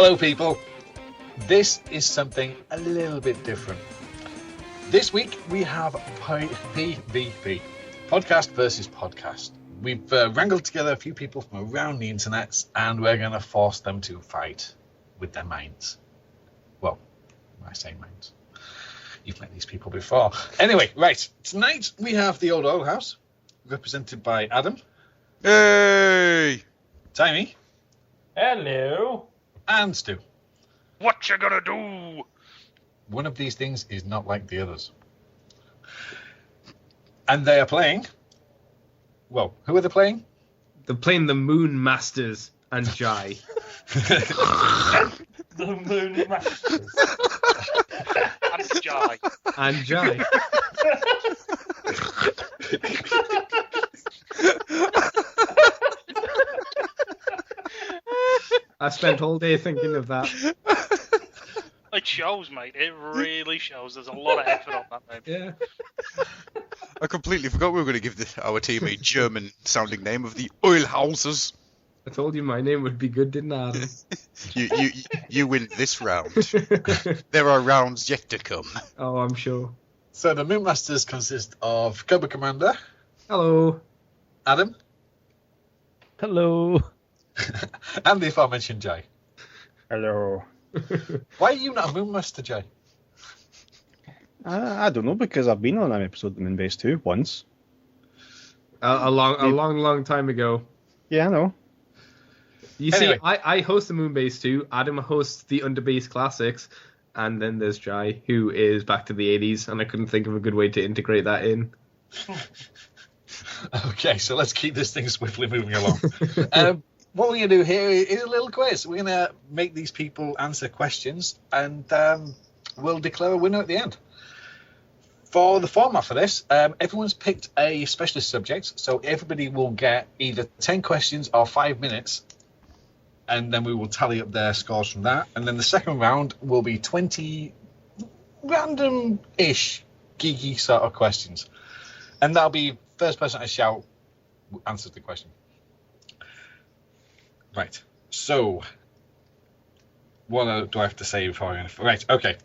Hello, people. This is something a little bit different. This week we have PvP, podcast versus podcast. We've wrangled together a few people from around the internet, and we're going to force them to fight with their minds. Well, when I say minds, you've met these people before. Anyway, right. Tonight we have the Old Oil House, represented by Adam. Hey! Timmy. Hello. And Stu. What you gonna do? One of these things is not like the others. And they are playing... Well, who are they playing? They're playing the Moon Masters and Jai. The Moon Masters. And Jai. And Jai. I spent all day thinking of that. It shows, mate. It really shows. There's a lot of effort on that name. Yeah. I completely forgot we were going to give our team a German-sounding name of the Oil Houses. I told you my name would be good, didn't I, Adam? You win this round. There are rounds yet to come. Oh, I'm sure. So the Moon Masters consist of Cobra Commander, Hello. Adam, Hello. and the aforementioned Jay. Hello. Why are you not a Moon Master, Jay? I don't know, because I've been on an episode of Moonbase 2 once. A long time ago. Yeah, I know. You Anyway. see, I host the Moonbase 2, Adam hosts the Underbase Classics, and then there's Jai, who is back to the 80s, and I couldn't think of a good way to integrate that in. Okay, so let's keep this thing swiftly moving along. What we're going to do here is a little quiz. We're going to make these people answer questions, and we'll declare a winner at the end. For the format for this, everyone's picked a specialist subject, so everybody will get either 10 questions or 5 minutes, and then we will tally up their scores from that. And then the second round will be 20 random-ish, geeky sort of questions. And that'll be first person to shout answers the question. Right. So, what do I have to say before I... Right, okay.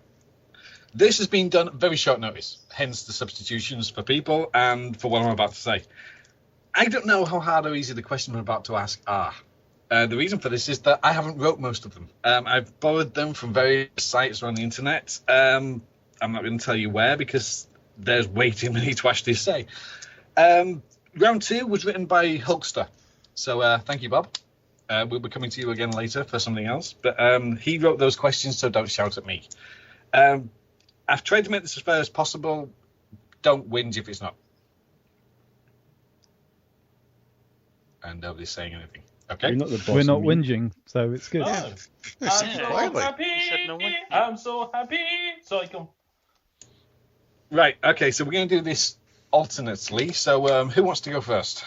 This has been done at very short notice, hence the substitutions for people and for what I'm about to say. I don't know how hard or easy the questions I'm about to ask are. The reason for this is that I haven't wrote most of them. I've borrowed them from various sites around the internet. I'm not going to tell you where because there's way too many to actually say. Round 2 was written by Hulkster. So thank you, Bob. We'll be coming to you again later for something else. But he wrote those questions, so don't shout at me. I've tried to make this as fair as possible. Don't whinge if it's not. And nobody's saying anything. Okay. You're not the boss We're not of me. whinging, so it's good. Oh, I'm so happy. Said no one. I'm so happy. So I can... Right. Okay. So we're going to do this alternately. So who wants to go first?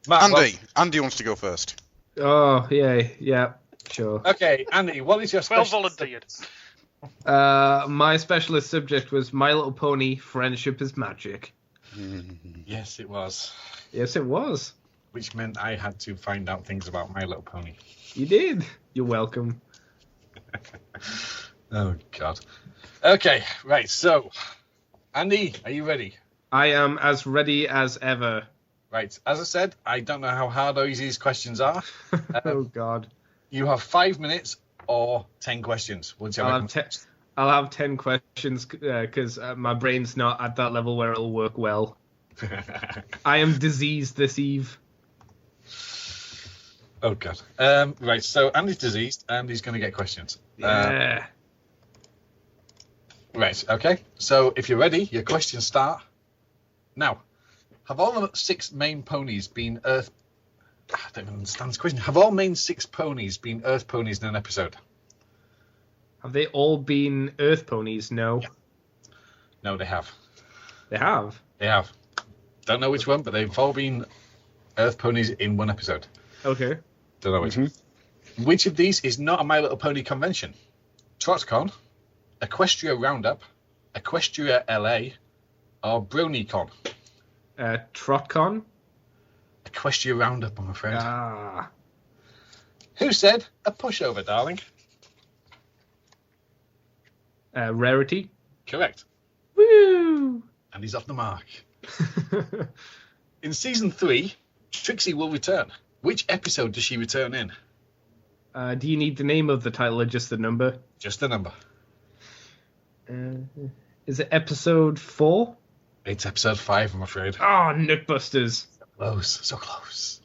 Matt, Andy wants to go first. Oh, yeah, sure. Okay, Andy, what is your Well special... volunteered. My specialist subject was My Little Pony, Friendship is Magic. Yes, it was. Yes, it was. Which meant I had to find out things about My Little Pony. You did. You're welcome. Oh, God. Okay, right, so... Andy, are you ready? I am as ready as ever. Right, as I said, I don't know how hard or easy these questions are. Oh, God. You have 5 minutes or 10 questions. I'll have 10 questions because my brain's not at that level where it'll work well. I am diseased this eve. Oh, God. Right, so Andy's diseased, and he's going to get questions. Yeah. Right, okay. So if you're ready, your questions start now. Have all the 6 main ponies been Earth... I don't even understand this question. Have all main 6 ponies been Earth ponies in an episode? Have they all been Earth ponies? No. Yeah. No, they have. They have? They have. Don't know which one, but they've all been Earth ponies in one episode. Okay. Don't know which. Which of these is not a My Little Pony convention? TrotCon, Equestria Roundup, Equestria LA, or BronyCon? TrotCon? Equestria Roundup, I'm afraid. Ah. Who said a pushover, darling? Rarity. Correct. Woo! And he's off the mark. In season 3, Trixie will return. Which episode does she return in? Do you need the name of the title or just the number? Just the number. Is it episode 4? It's episode 5, I'm afraid. Oh, Nutbusters. Close, so close.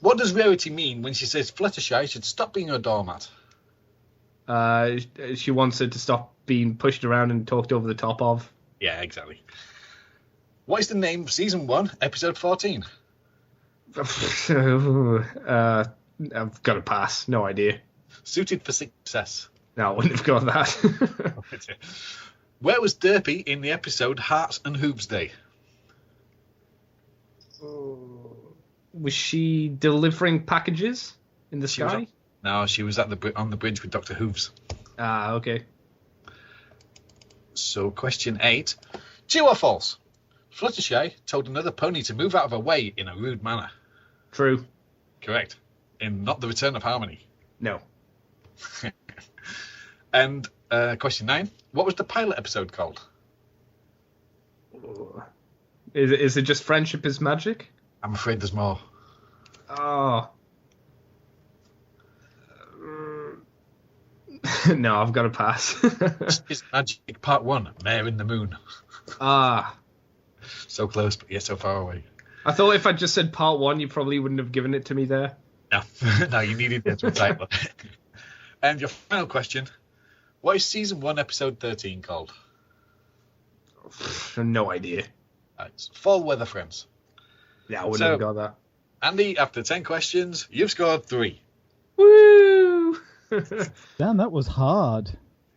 What does Rarity mean when she says Fluttershy should stop being a doormat? She wants her to stop being pushed around and talked over the top of. Yeah, exactly. What is the name of season 1, episode 14? I've got to pass. No idea. Suited for success. No, I wouldn't have got that. Where was Derpy in the episode Hearts and Hooves Day? Was she delivering packages in the She was sky? No, she was at on the bridge with Dr. Hooves. Ah, okay. So, question 8. True or false? Fluttershy told another pony to move out of her way in a rude manner. True. Correct. In Not the Return of Harmony. No. And question 9. What was the pilot episode called? Is it just Friendship is Magic? I'm afraid there's more. Oh. No, I've got to pass. It's Magic Part 1, Mare in the Moon. Ah. So close, but yet so far away. I thought if I just said part 1, you probably wouldn't have given it to me there. No, no, you needed the actual title. And your final question. What is season 1, episode 13 called? No idea. It's Fall Weather Friends. Yeah, I wouldn't have got that. Andy, after 10 questions, you've scored 3. Woo! Damn, that was hard.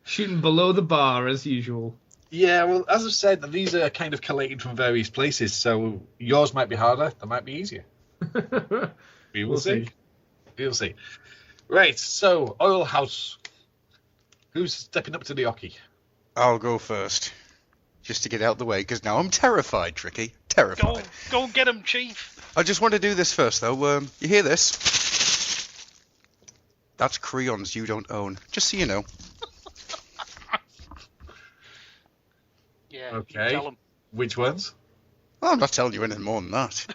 Shooting below the bar as usual. Yeah, well, as I've said, these are kind of collated from various places, so yours might be harder, they might be easier. We will see. We'll see. Right, so, Oil House. Who's stepping up to the hockey? I'll go first. Just to get out the way, because now I'm terrified, Tricky. Terrified. Go and get him, Chief. I just want to do this first, though. You hear this? That's crayons you don't own. Just so you know. Yeah. Okay. Tell him. Which ones? Well, I'm not telling you anything more than that.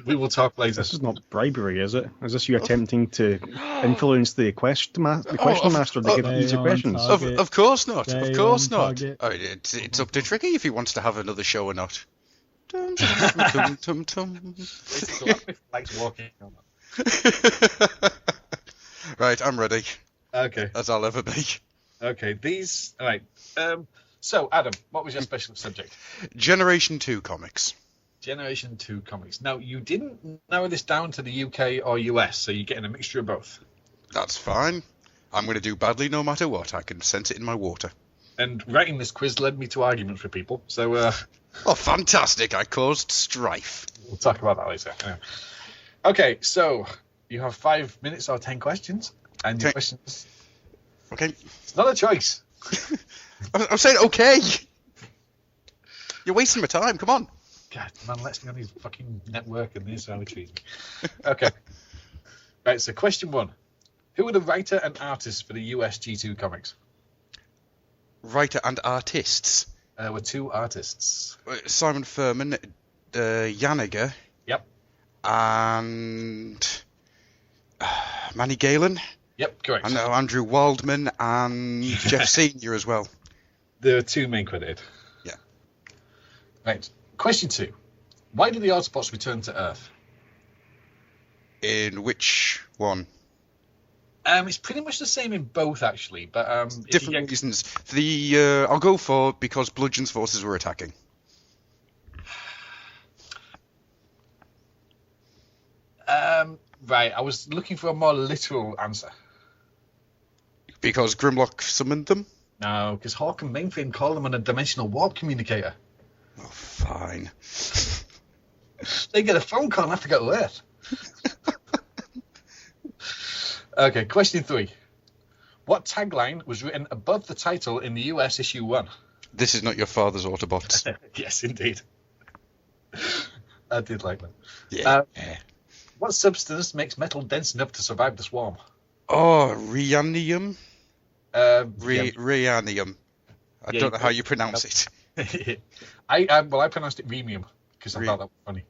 We will talk later. This is not bribery, is it? Is this you attempting to influence the question master to give Stay easier on questions? target. Of course not. Stay Of course on not. target. Oh, it's up to Tricky if he wants to have another show or not. Tum, tum, tum, tum. Likes walking. Right, I'm ready. Okay. As I'll ever be. Okay. These. All right. So, Adam, what was your special subject? Generation 2 comics. Generation 2 comics. Now, you didn't narrow this down to the UK or US, so you're getting a mixture of both. That's fine. I'm going to do badly no matter what. I can sense it in my water. And writing this quiz led me to arguments with people, so Oh, fantastic. I caused strife. we'll talk about that later. Anyway. Okay, so you have 5 minutes or 10 questions, and your Okay. questions. Okay. It's not a choice. I'm saying okay. You're wasting my time. Come on. God, man, let's be on his fucking network and this how he treats me. Okay. Right, so question 1. Who are the writer and artists for the US G2 comics? Writer and artists. Were 2 artists. Simon Furman, Yaniger, Yep. and Manny Galen. Yep, correct. And Andrew Waldman and Jeff Senior as well. There are 2 main credited. Yeah. Right. Question 2. Why did the Autobots return to Earth? In which one? It's pretty much the same in both, actually, but if you Different get- reasons. I'll go for because Bludgeon's forces were attacking. Right, I was looking for a more literal answer. Because Grimlock summoned them? No, because Hawk and Mainframe call them on a dimensional warp communicator. Oh, fine. They get a phone call and have to go to Earth. Okay, question 3. What tagline was written above the title in the US issue 1? This is not your father's Autobots. Yes, indeed. I did like that. Yeah. What substance makes metal dense enough to survive the swarm? Oh, rhenium? Yeah. Rhenium. I Yeah, don't know how you pronounce it. I pronounced it rhemium because I thought that was funny.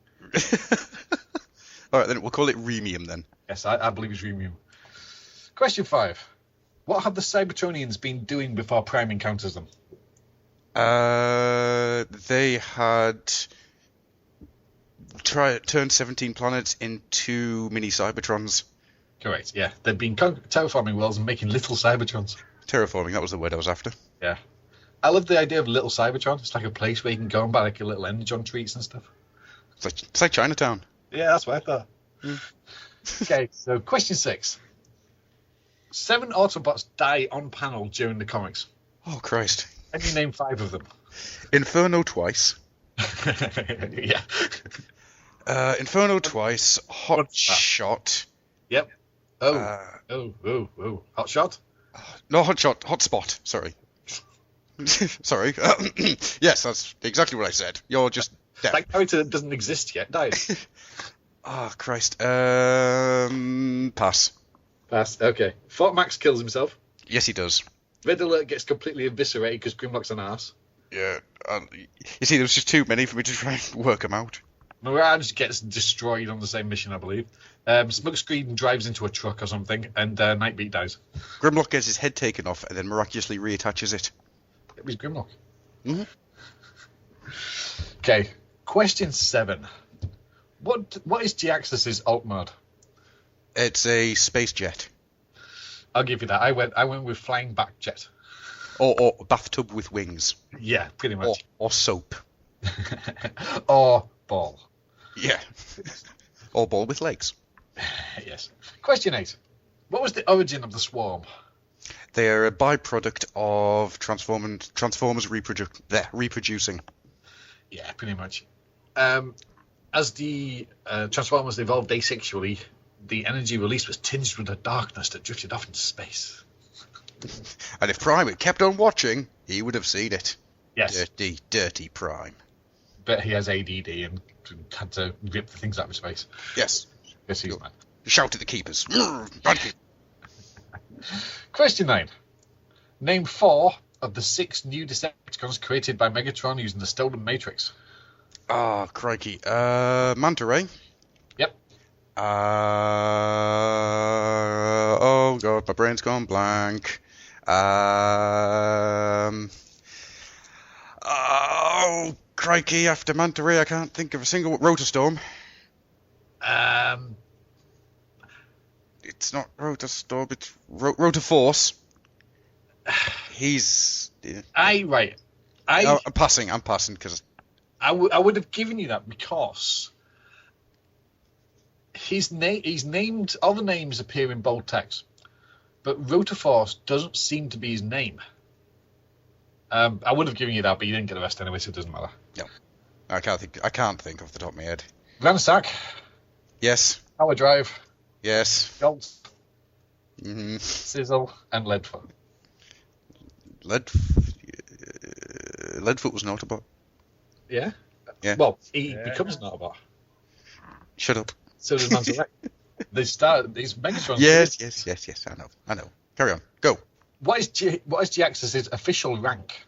All right, then we'll call it rhemium then. Yes, I believe it's rhemium. Question 5. What have the Cybertronians been doing before Prime encounters them? They had turned 17 planets into mini Cybertrons. Correct, yeah. They've been terraforming worlds and making little Cybertrons. Terraforming, that was the word I was after. Yeah. I love the idea of little Cybertron. It's like a place where you can go and buy like a little energon treats and stuff. It's like Chinatown. Yeah, that's what I thought. Okay, so question 6. 7 Autobots die on panel during the comics. Oh, Christ. Can you name 5 of them? Inferno twice. Yeah. Inferno twice. Hot Shot. Yep. Oh. Hot Shot? No, Hot Shot. Hot Spot. Sorry. Sorry. Yes, that's exactly what I said. You're just deaf. That character that doesn't exist yet died. Oh, Christ. Pass. Pass. Okay. Fort Max kills himself. Yes, he does. Red Alert gets completely eviscerated because Grimlock's an arse. Yeah. You see, there was just too many for me to try and work them out. Mirage gets destroyed on the same mission, I believe. Smokescreen drives into a truck or something, and Nightbeat dies. Grimlock gets his head taken off and then miraculously reattaches it. It was Grimlock. Mm-hmm. Okay. Question 7. What is G-Axis' alt mode? It's a space jet. I'll give you that. I went with flying back jet. Or bathtub with wings. Yeah, pretty much. Or soap. Or ball. Yeah. Or ball with legs. Yes. Question 8. What was the origin of the swarm? They are a byproduct of Transformers reproducing. Yeah, pretty much. As the Transformers evolved asexually, the energy released was tinged with a darkness that drifted off into space. And if Prime had kept on watching, he would have seen it. Yes. Dirty Prime. But he has ADD and had to rip the things out of space. Yes. Yes, he's mad. Shout at the keepers. Question 9. Name 4 of the 6 new Decepticons created by Megatron using the Stolen Matrix. Ah, crikey. Manta Ray. Yep. Oh, God, my brain's gone blank. Oh, crikey, after Manta Ray, I can't think of a single... Rotorstorm. It's not Rotorstorm, it's Rotoforce. He's... Yeah. I'm passing, because... I would have given you that because he's named, all the names appear in bold text, but Rotoforce doesn't seem to be his name. I would have given you that, but you didn't get the rest anyway, so it doesn't matter. No, I can't think off the top of my head. Granasack. Yes. Power Drive. Yes. Jolt. Mm-hmm. Sizzle and Leadfoot. Leadfoot was an Autobot. Yeah. Yeah. Well, he becomes an Autobot. Shut up. So does Manta Ray. These Megatrons. Yes. I know. Carry on. Go. What is G-Axis' official rank?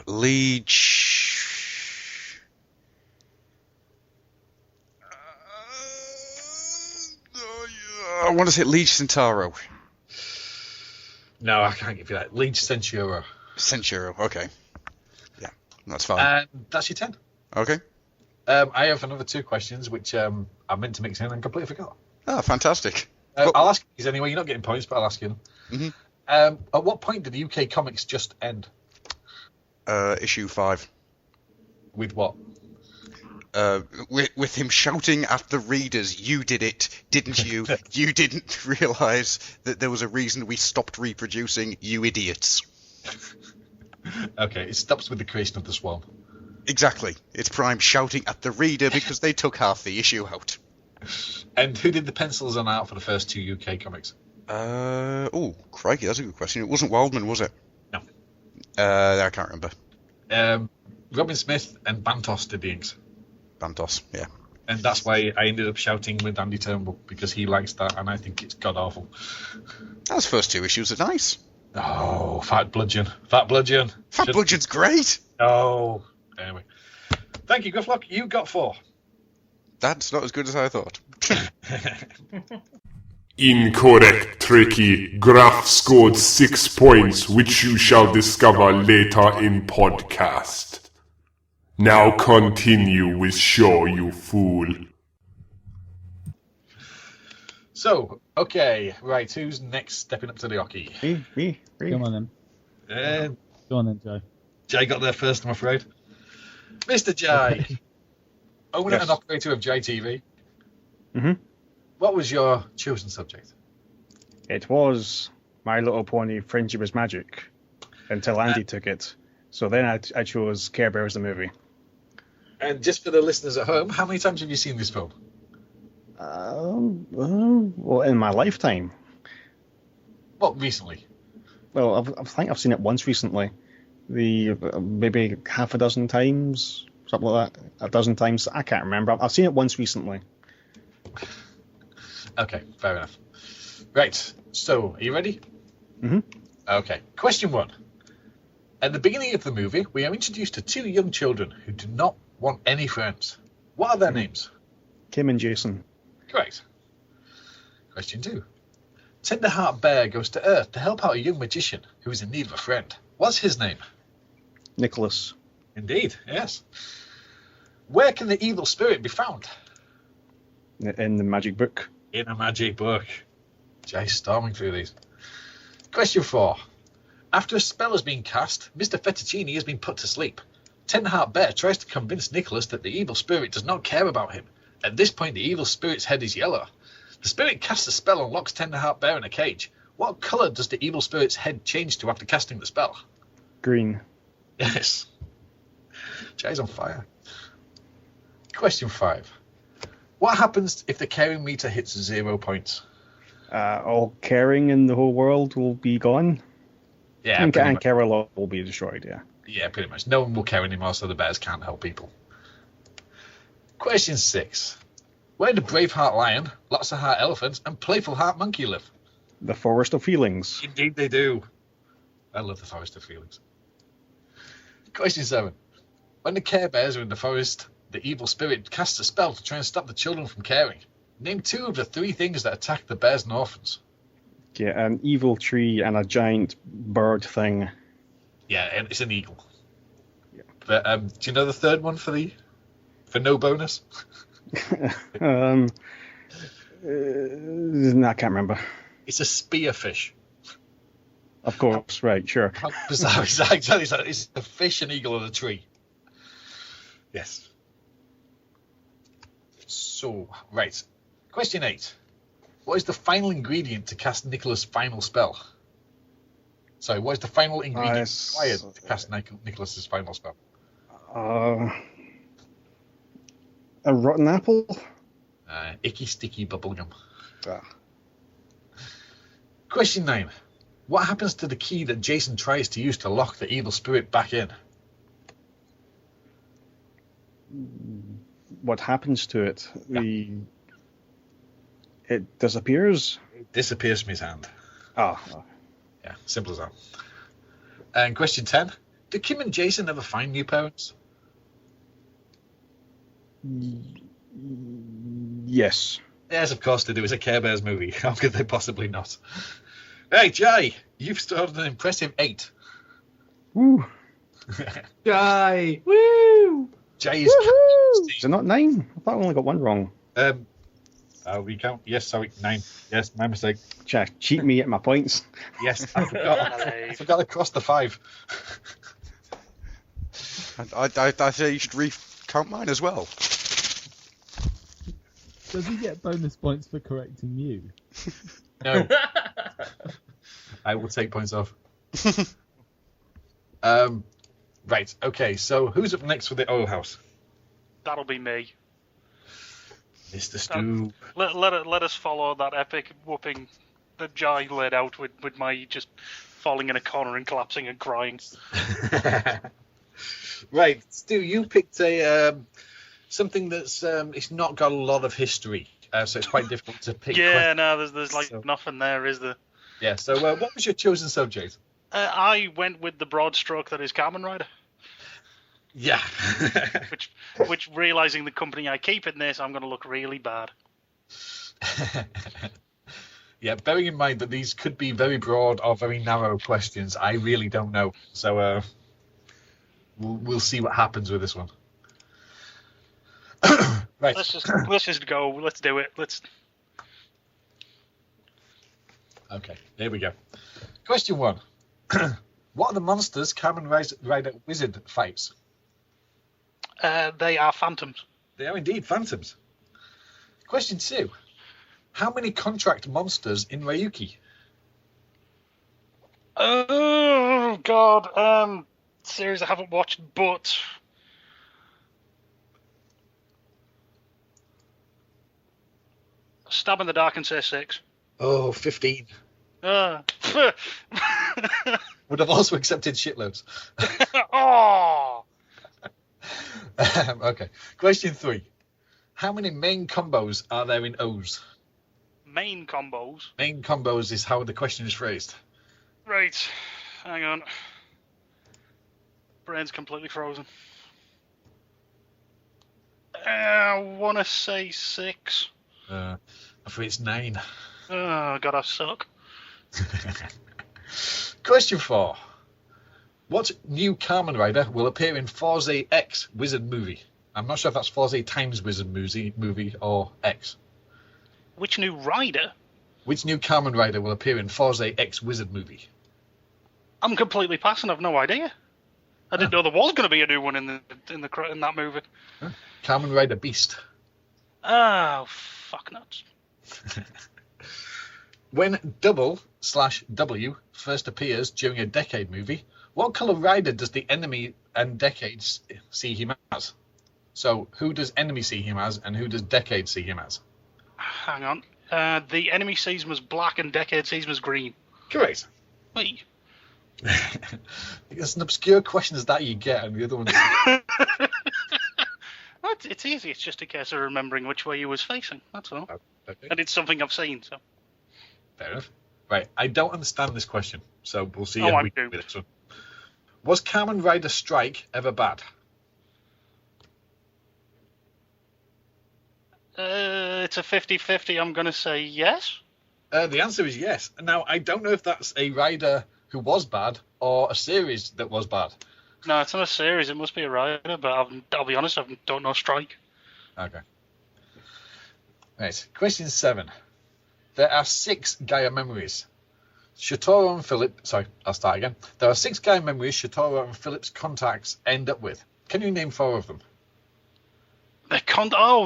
Liege. I want to say Liege Centauro. No, I can't give you that. Liege Centauro. Centauro. Okay. Yeah, that's fine. And that's your 10. Okay. I have another 2 questions, which I meant to mix in and completely forgot. Ah, fantastic. I'll ask you anyway. You're not getting points, but I'll ask you. Mm-hmm. At what point did the UK comics just end? Issue 5. With what? With him shouting at the readers, "You did it, didn't you? You didn't realise that there was a reason we stopped reproducing, you idiots." Okay, it stops with the creation of the Swarm. Exactly. It's Prime shouting at the reader because they took half the issue out. And who did the pencils on art for the first 2 UK comics? Oh, crikey, that's a good question. It wasn't Wildman, was it? No. I can't remember. Robin Smith and Bantos did the inks. Bantos, yeah. And that's why I ended up shouting with Andy Turnbull, because he likes that, and I think it's god awful. Those first 2 issues are nice. Oh, Fat Bludgeon. Fat Bludgeon. Fat Bludgeon's great. Oh. Anyway. Thank you, Grufflock. You got 4. That's not as good as I thought. Incorrect, Tricky. Graf scored 6 points, which you shall discover later in podcast. Now continue with show, you fool. So, okay, right, who's next stepping up to the hockey? Me. Come on then. Go on then, Joe. Jay got there first, I'm afraid. Mr. Jay, owner and operator of JTV. Mm-hmm. What was your chosen subject? It was My Little Pony Friendship is Magic, until Andy took it. So then I chose Care Bears the movie. And just for the listeners at home, how many times have you seen this film? Well, in my lifetime. What, recently? Well, I think I've seen it once recently. Maybe half a dozen times, something like that. A dozen times, I can't remember. I've seen it once recently. Okay, fair enough. Right, so, are you ready? Mm-hmm. Okay, question 1. At the beginning of the movie, we are introduced to 2 young children who do not want any friends. What are their names? Kim and Jason. Correct. Question 2. Tenderheart Bear goes to Earth to help out a young magician who is in need of a friend. What's his name? Nicholas. Indeed, yes. Where can the evil spirit be found? In the magic book. In a magic book. Jay's storming through these. Question 4. After a spell has been cast, Mr. Fettuccine has been put to sleep. Tenderheart Bear tries to convince Nicholas that the evil spirit does not care about him. At this point, the evil spirit's head is yellow. The spirit casts a spell and locks Tenderheart Bear in a cage. What colour does the evil spirit's head change to after casting the spell? Green. Yes. Jay's on fire. Question 5. What happens if the caring meter hits 0 points? All caring in the whole world will be gone. Yeah, and pretty much. Carol will be destroyed, yeah. Yeah, pretty much. No one will care anymore, so the bears can't help people. Question 6. Where do Braveheart Lion, Lots of Heart Elephant, and Playful Heart Monkey live? The Forest of Feelings. Indeed they do. I love the Forest of Feelings. Question 7. When the Care Bears are in the forest, the evil spirit casts a spell to try and stop the children from caring. Name 2 of the 3 things that attack the bears and orphans. Yeah, an evil tree and a giant bird thing. Yeah, and it's an eagle. Yeah. But do you know the third one for no bonus? I can't remember. It's a spearfish. Of course, right, sure. How bizarre is that? Exactly. It's a fish, an eagle, and a tree. Yes. So, right. Question 8. What is the final ingredient to cast Nicholas' final spell? Sorry, what is the final ingredient required to cast Nicholas' final spell? A rotten apple? Icky, sticky bubblegum. Ah. Question 9. What happens to the key that Jason tries to use to lock the evil spirit back in? What happens to it? Yeah. It disappears? It disappears from his hand. Oh. Yeah, simple as that. And question 10. Do Kim and Jason ever find new parents? Yes. Yes, of course they do. It's a Care Bears movie. How could they possibly not? Hey, Jay, you've scored an impressive 8. Woo. Jay! Woo! Jay is... Is it not 9? I thought I only got one wrong. I'll recount. Yes, sorry, 9. Yes, my mistake. Cheat me at my points. Yes, I forgot to cross the 5. I say you should recount mine as well. Does he get bonus points for correcting you? No. I will take points off. Right, okay, so who's up next for the oil house? That'll be me. Mr. Stu. Let us follow that epic whooping that Jai laid out with my just falling in a corner and collapsing and crying. Right, Stu, you picked a something that's it's not got a lot of history, so it's quite difficult to pick. Yeah, no, there's like So- nothing there, is there? Yeah. So, what was your chosen subject? I went with the broad stroke that is Kamen Rider, Yeah. which realizing the company I keep in this, I'm going to look really bad. Yeah, bearing in mind that these could be very broad or very narrow questions, I really don't know. So we'll see what happens with this one. Right. Let's just go. Let's do it. Okay, here we go. Question 1. What are the monsters Kamen Rider Wizard fights? They are phantoms. They are indeed phantoms. Question 2. How many contract monsters in Ryuki? Oh God. Series I haven't watched, but stab in the dark and say 6. Oh, 15. Uh, Would have also accepted shitloads. oh. Okay. Question 3. How many main combos are there in O's? Main combos. Main combos is how the question is phrased. Right. Hang on. Brain's completely frozen. I want to say 6. I'm afraid it's 9. Oh, God, I suck. Question 4. What new Kamen Rider will appear in Force X Wizard movie? I'm not sure if that's Force times Wizard movie or X. Which new rider? Which new Kamen Rider will appear in Force X Wizard movie? I'm completely passing. I've no idea. I didn't know there was going to be a new one in that movie. Kamen Rider Beast. Oh, fuck nuts. When Double/W first appears during a Decade movie, what color rider does the enemy and Decade see him as? So, who does enemy see him as, and who does Decade see him as? Hang on. The enemy sees him as black and Decade sees him as green. Correct. Wait. It's an obscure question as that you get, and the other one's... It's easy. It's just a case of remembering which way he was facing. That's all. Okay. And it's something I've seen, so. Fair enough. Right, I don't understand this question, so we'll see Oh, how I'm we do doomed. with this one. Was Kamen Rider Strike ever bad? It's a 50-50. I'm going to say yes. The answer is yes. Now, I don't know if that's a rider who was bad or a series that was bad. No, it's not a series. It must be a rider, but I'll be honest, I don't know Strike. Okay. Right, question 7. There are 6 Gaia memories. Shotaro and Philip... Sorry, I'll start again. There are 6 Gaia memories Shotaro and Philip's contacts end up with. Can you name 4 of them?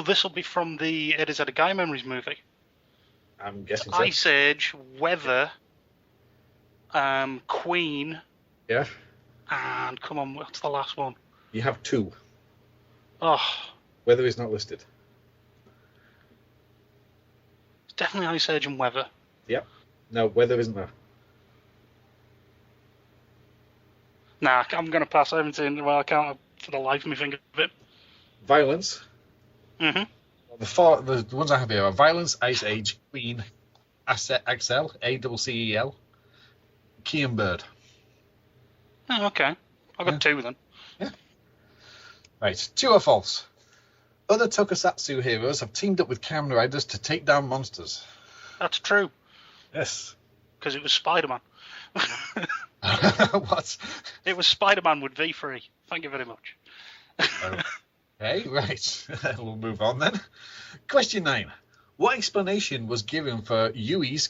This will be from the It Is At a Guy Memories movie. I'm guessing so. Ice Age, Weather, Queen, Yeah. and come on, what's the last one? You have 2. Oh, Weather is not listed. it's definitely Ice Age and Weather. Yep. No, Weather isn't there. Nah, I'm going to pass. I haven't seen. Well, I can't for the life of me think of it. Violence. Mm-hmm. The ones I have here are Violence, Ice Age, Queen, Axel, ACCEL, Key and Bird. Oh, okay. I've got 2 then. Right, true or false? Other tokusatsu heroes have teamed up with Kamen Riders to take down monsters. That's true, Yes. because it was Spider-Man. What? It was Spider-Man with V3. Thank you very much. Okay, right. We'll move on then. Question 9. What explanation was given for Yui's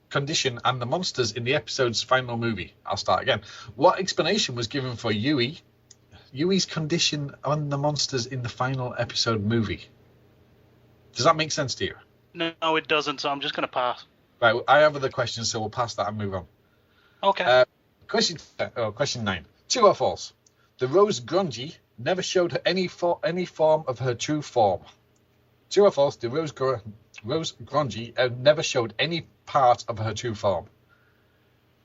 condition and the monsters in the episode's final movie? I'll start again. What explanation was given for Yui's condition and the monsters in the final episode movie? Does that make sense to you? No, it doesn't, so I'm just going to pass. Right, I have other questions, so we'll pass that and move on. Okay. Question 9. True or false? The Rose Grungy never showed her any form of her true form. True or false? The Rose Grungy never showed any part of her true form.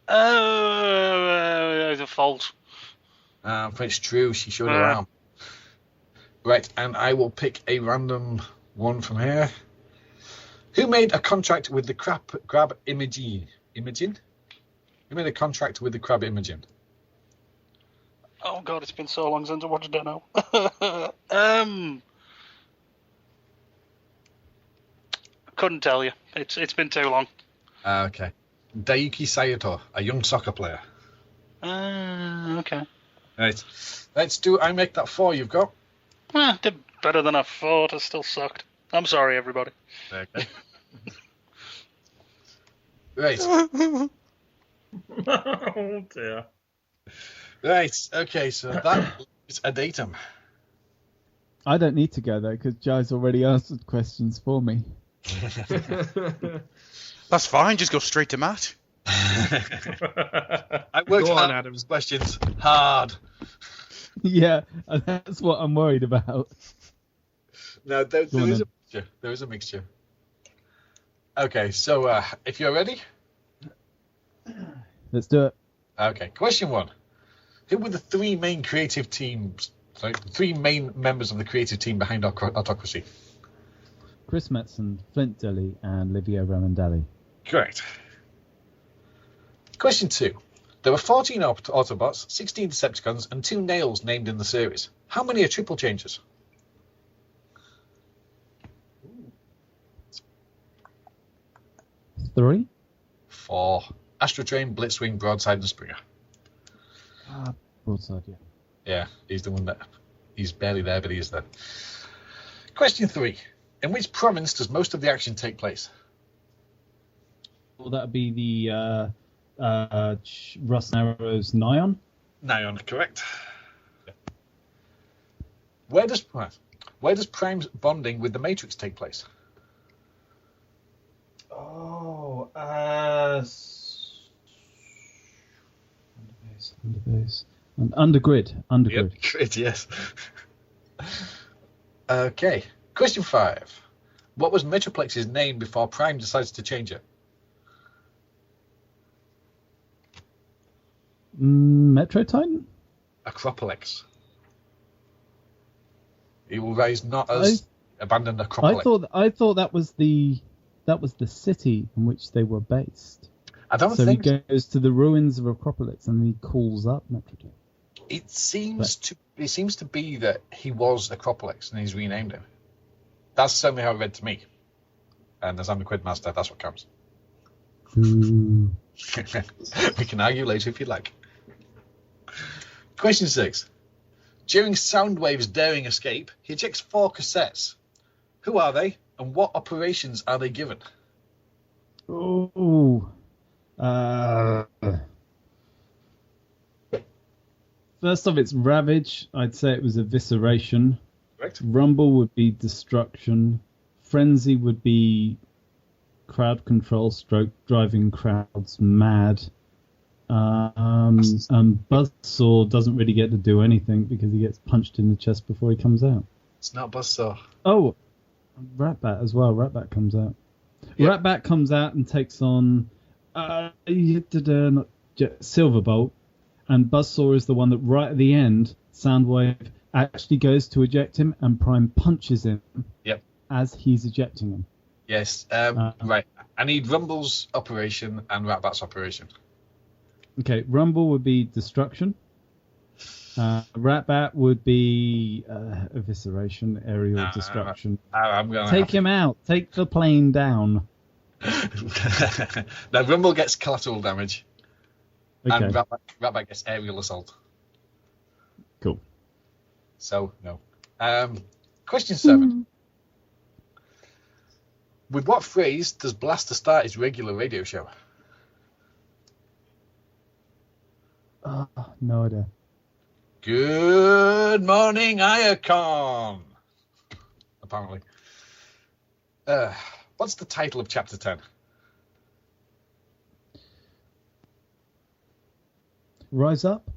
It's a false. But it's true. She showed her arm. Right, and I will pick a random one from here. Who made a contract with the Crab Imogen? Imogen? Who made a contract with the Crab Imogen? Oh god, it's been so long since I watched it now. Couldn't tell you. It's been too long. Okay. Daiki Saito, a young soccer player. Okay. Right. Let's do I Make That 4 you've got. Did better than I thought. I still sucked. I'm sorry, everybody. Okay. Right. Oh dear. Right. Okay, so that is a datum. I don't need to go there because Jai's already answered questions for me. That's fine. Just go straight to Matt. I worked Go on, hard on Adam. these questions. Hard. Yeah, that's what I'm worried about. No, there Go on is then. a mixture. There is a mixture. Okay, so if you're ready. Let's do it. Okay, question 1. Who were the three main members of the creative team behind Autocracy? Chris Metzen, Flint Dille, and Livio Ramondelli. Correct. Question 2. There were 14 Autobots, 16 Decepticons, and 2 Nails named in the series. How many are triple changes? 3? 4. Astrotrain, Blitzwing, Broadside, and Springer. Broadside, yeah. Yeah, he's the one that... He's barely there, but he is there. Question 3. In which province does most of the action take place? Well, that would be the Russ Narrow's Nyon. Nyon, correct. Where does Prime's bonding with the Matrix take place? Oh, Underbase. Undergrid. Yep, great, yes. Okay. Question 5. What was Metroplex's name before Prime decides to change it? Metro Titan? Acropolis. He will rise not as abandoned Acropolis. I thought that was the city in which they were based. I don't So think he goes to the ruins of Acropolis and he calls up Metro Titan. it seems to be that he was Acropolis and he's renamed him. That's certainly how it read to me. And as I'm the Quidmaster, that's what counts. We can argue later if you like. Question 6. During Soundwave's daring escape, he ejects 4 cassettes. Who are they, and what operations are they given? Oh. First off, it's Ravage. I'd say it was Evisceration. Correct. Rumble would be Destruction. Frenzy would be crowd control stroke driving crowds mad. Buzzsaw doesn't really get to do anything because he gets punched in the chest before he comes out. It's not Buzzsaw. Oh, Ratbat as well. Ratbat comes out. Yep. Ratbat comes out and takes on Silverbolt, and Buzzsaw is the one that right at the end, Soundwave actually goes to eject him, and Prime punches him. Yep. As he's ejecting him. Yes. Right. I need Rumble's operation and Ratbat's operation. Okay, Rumble would be Destruction. Ratbat would be Evisceration, Aerial Destruction. I'm going Take him out. Take the plane down. Now, Rumble gets collateral damage, Okay, and Ratbat gets aerial assault. cool. So, no. Question 7. With what phrase does Blaster start his regular radio show? No idea. Good morning, Iacon. Apparently. What's the title of Chapter 10? Rise Up?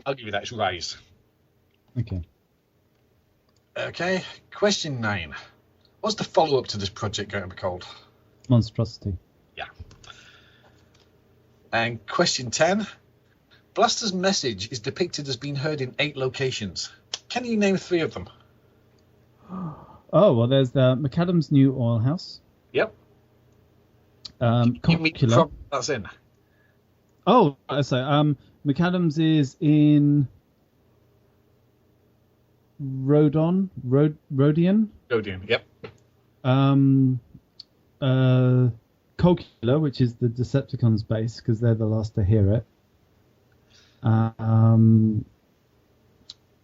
I'll give you that. It's Rise. Okay. Okay. Question 9. What's the follow-up to this project going to be called? Monstrosity. Yeah. And question 10. Blaster's message is depicted as being heard in 8 locations. Can you name 3 of them? Oh, well, there's the McAdams New Oil House. Yep. Cocula. That's in. Oh, so McAdams is in Rodion. Rodion, yep. Cocula, which is the Decepticons base, because they're the last to hear it.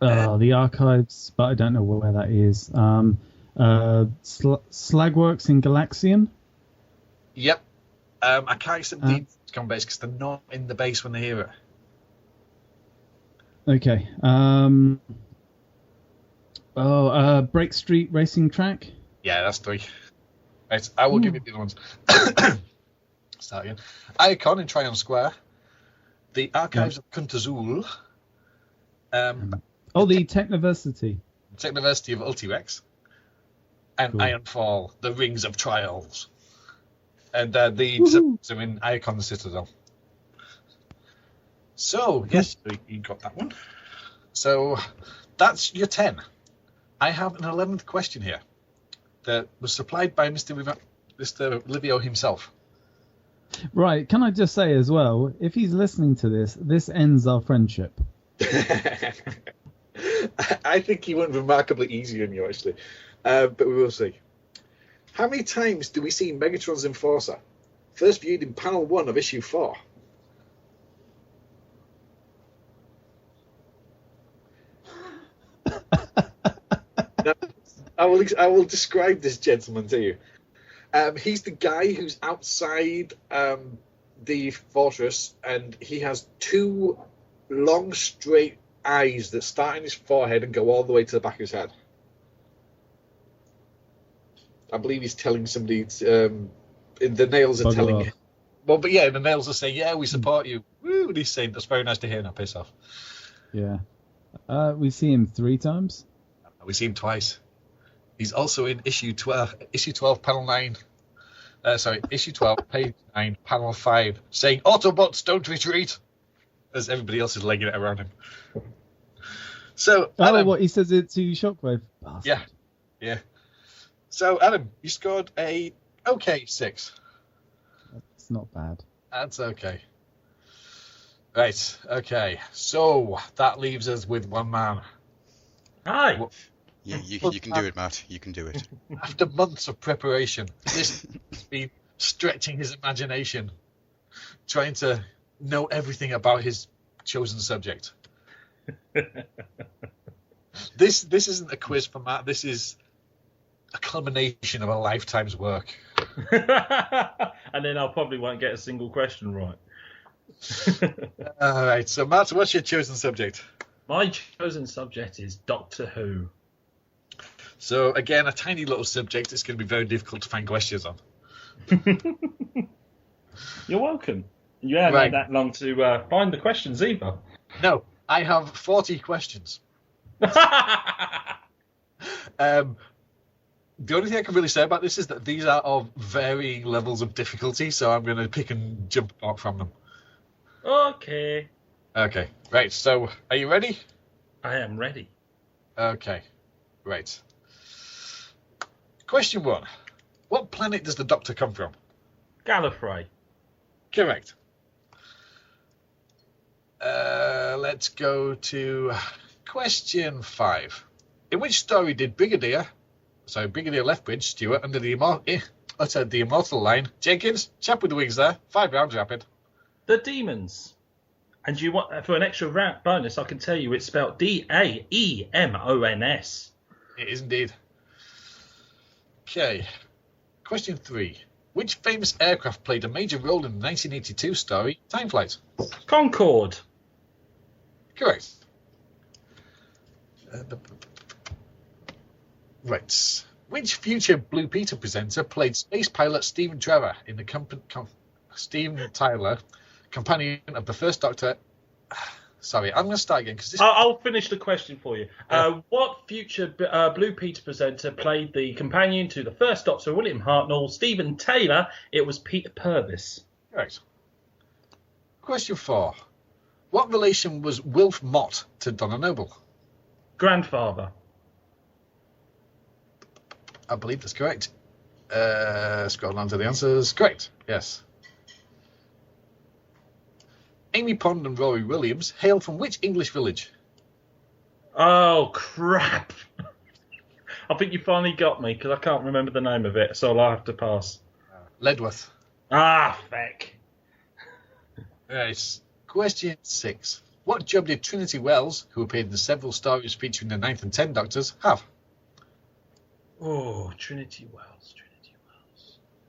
The Archives, but I don't know where that is. Slagworks in Galaxian. Yep. I can't accept the Decepticon base because they're not in the base when they hear it. Okay. Break Street Racing Track. Yeah, that's 3. Right, I will give you the other ones. Start again. Icon in Tryon Square. The Archives of Kuntazul. The Technoversity. Technoversity of Ultirex. And Cool. Ironfall, the Rings of Trials. And the Decepticons are in Icon Citadel. So, yes, you got that one. So, that's your 10. I have an 11th question here that was supplied by Mr. Livio himself. Right, can I just say as well, if he's listening to this ends our friendship. I think he went remarkably easy on you, actually. But we will see. How many times do we see Megatron's Enforcer? First viewed in panel 1 of issue 4. Now, I will describe this gentleman to you. He's the guy who's outside the fortress, and he has 2 long, straight eyes that start in his forehead and go all the way to the back of his head. I believe he's telling somebody. The nails are telling him. Well, but yeah, the nails are saying, "Yeah, we support you." Woo! And he's saying, "That's very nice to hear." Now, piss off. Yeah. We see him 3 times. We see him twice. He's also in issue 12, panel 9. Issue 12, page 9, panel 5, saying, "Autobots, don't retreat," as everybody else is legging it around him. So, Adam, what he says it to Shockwave. Bastard. Yeah. So, Adam, you scored a okay 6. That's not bad. That's okay. Right. Okay. So that leaves us with one man. Hi. You can do it, Matt. You can do it. After months of preparation, this has been stretching his imagination, trying to know everything about his chosen subject. This isn't a quiz for Matt. This is a culmination of a lifetime's work. And then I probably won't get a single question right. All right. So, Matt, what's your chosen subject? My chosen subject is Doctor Who. So, again, a tiny little subject. It's going to be very difficult to find questions on. You're welcome. You haven't had that long to find the questions either. No, I have 40 questions. The only thing I can really say about this is that these are of varying levels of difficulty, so I'm going to pick and jump out from them. Okay. Okay, right, so are you ready? I am ready. Okay, right. Question 1. What planet does the Doctor come from? Gallifrey. Correct. Let's go to question 5. In which story did Brigadier Lethbridge, Stewart, under uttered the immortal line, "Jenkins, chap with the wings there, 5 rounds rapid"? The Demons. And you want for an extra bonus, I can tell you it's spelled Daemons. It is indeed. Okay. Question 3. Which famous aircraft played a major role in the 1982 story Time Flight? Concorde. Correct. Right. Which future Blue Peter presenter played space pilot Stephen Trevor in the Steven Tyler, companion of the First Doctor? Sorry, I'm going to start again because I'll finish the question for you. What future Blue Peter presenter played the companion to the First Doctor, William Hartnell, Stephen Taylor? It was Peter Purvis. Correct. Question 4. What relation was Wilf Mott to Donna Noble? Grandfather. I believe that's correct. Scroll down to the answers. Correct. Yes. Amy Pond and Rory Williams hail from which English village? Oh, crap. I think you finally got me because I can't remember the name of it, so I'll have to pass. Ledworth. Ah, feck. Right. Question 6. What job did Trinity Wells, who appeared in several stories featuring the 9th and 10th Doctors, have? Oh, Trinity Wells.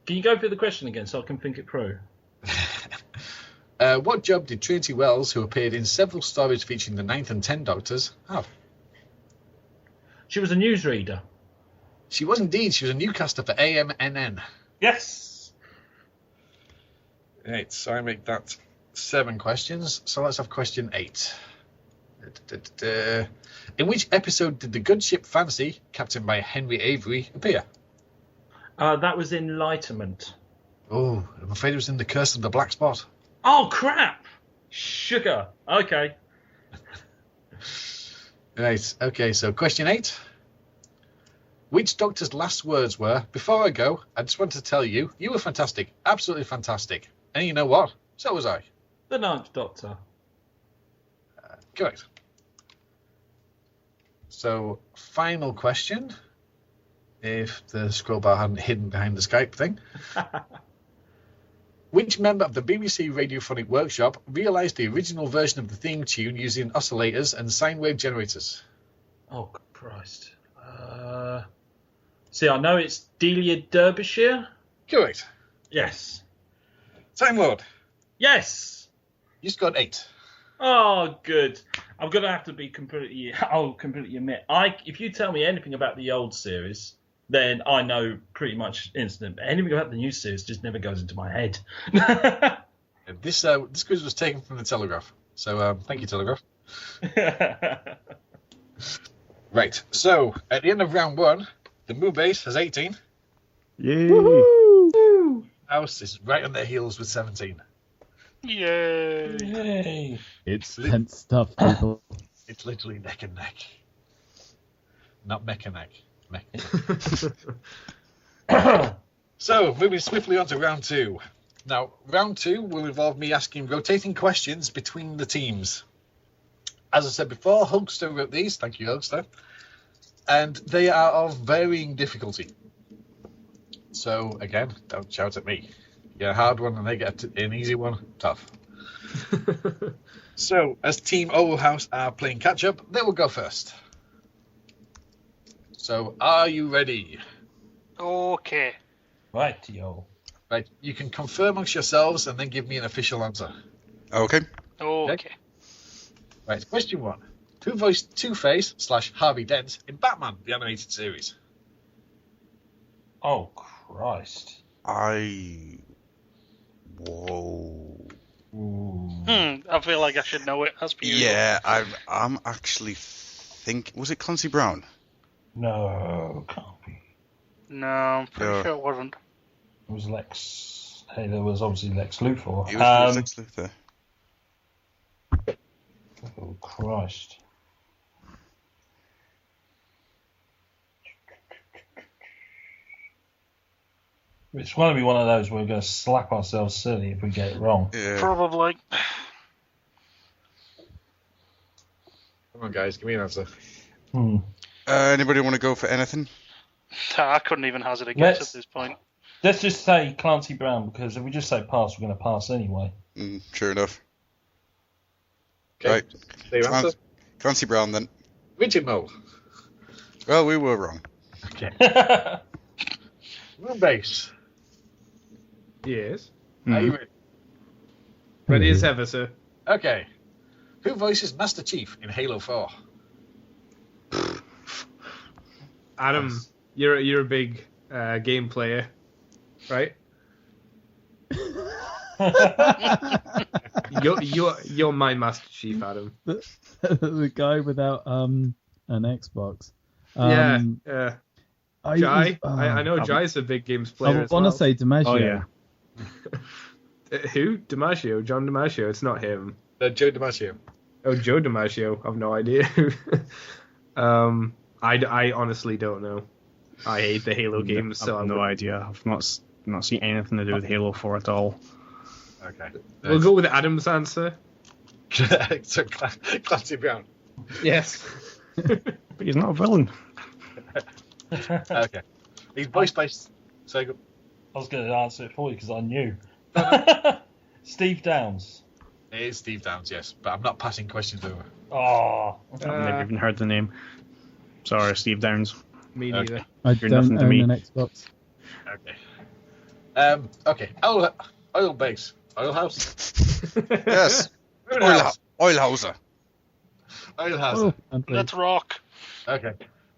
Can you go through the question again so I can think it through? What job did Trinity Wells, who appeared in several stories featuring the 9th and 10th Doctors, have? She was a newsreader. She was indeed. She was a newscaster for AMNN. Yes. Right, so I make that 7 questions. So let's have question 8. In which episode did the good ship Fancy, captained by Henry Avery, appear? That was Enlightenment. Oh, I'm afraid it was in The Curse of the Black Spot. Oh, crap! Sugar. Okay. Right, okay, so question 8. Which Doctor's last words were, "Before I go, I just want to tell you, you were fantastic, absolutely fantastic. And you know what? So was I." The 9th Doctor. Correct. So, final question. If the scroll bar hadn't hidden behind the Skype thing. Which member of the BBC Radiophonic Workshop realised the original version of the theme tune using oscillators and sine wave generators? Oh, Christ. See, I know it's Delia Derbyshire. Correct. Yes. Time Lord. Yes. You scored 8. Oh, good. I'm going to have to be completely... I'll completely admit. If you tell me anything about the old series, then I know pretty much instant. But anything about the new series just never goes into my head. This quiz was taken from the Telegraph. So, thank you, Telegraph. Right. So, at the end of round 1, the Moo Base has 18. Yay! Woo! House is right on their heels with 17. Yay! Yay! It's tense stuff, people. It's literally neck and neck. Not mech and neck. Mech. So, moving swiftly on to round 2. Now, round 2 will involve me asking rotating questions between the teams. As I said before, Hulkster wrote these. Thank you, Hulkster. And they are of varying difficulty. So, again, don't shout at me. You get a hard one and they get an easy one. Tough. So, as Team Owl House are playing catch-up, they will go first. So, are you ready? Okay. Right, yo. Right, you can confirm amongst yourselves and then give me an official answer. Okay. Okay. Right, question 1. Who voiced Two-Face / Harvey Dent in Batman, the animated series? Oh, Christ. Whoa. I feel like I should know it. As per usual. Yeah, I'm actually was it Clancy Brown? No, can't be. No, I'm pretty sure it wasn't. It was Lex. Hey, there was obviously Lex Luthor. It was Lex Luthor. Oh, Christ. It's going to be one of those where we're going to slap ourselves silly if we get it wrong. Yeah. Probably. Come on, guys, give me an answer. Anybody want to go for anything? I couldn't even hazard a guess Let's- at this point. Let's just say Clancy Brown, because if we just say pass, we're going to pass anyway. Sure enough. Okay. Right. Say your answer. Clancy Brown then. Richard Mole. Well, we were wrong. Okay. Moonbase. Yes. Are you ready? Ready as ever, sir. Okay. Who voices Master Chief in Halo 4? Adam, you're a big game player, right? you're my Master Chief, Adam. The guy without an Xbox. Yeah. Jai, was- I know Jai's a big games player. I as want to well. say DiMaggio. Oh, yeah. Who? DiMaggio? John DiMaggio. It's not him. Joe DiMaggio. Oh, Joe DiMaggio. I've no idea. I honestly don't know. I hate the Halo games, so I've no idea. I've not seen anything to do with Halo 4 at all. Okay. We'll go with Adam's answer. So Clancy Brown. Yes. But he's not a villain. Okay. He's voice based. So go. I was going to answer it for you because I knew. Steve Downs. It is Steve Downs, yes, but I'm not passing questions over. Oh. I've never even heard the name. Sorry, Steve Downs. Me neither. I You're don't nothing to own me. an Xbox. Okay. Okay. Oil base. Oil house. Yes. Moon house. Oilhauser. Oil house. Oh, Andrew. Let's rock. Okay.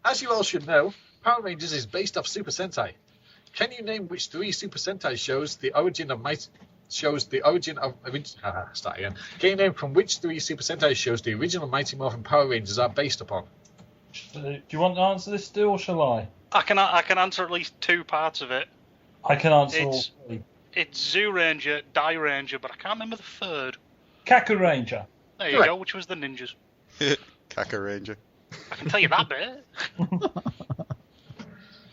As you all should know, Power Rangers is based off Super Sentai. Can you name which 3 Super Sentai shows the origin of start again. Can you name from which 3 Super Sentai shows the original Mighty Morphin Power Rangers are based upon? Do you want to answer this still, or shall I? I can answer at least 2 parts of it. I can answer all It's- 3. It's Zoo Ranger, Die Ranger, but I can't remember the third. Kaku Ranger. There you Right. go, which was the ninjas. Kaka Ranger. I can tell you that bit.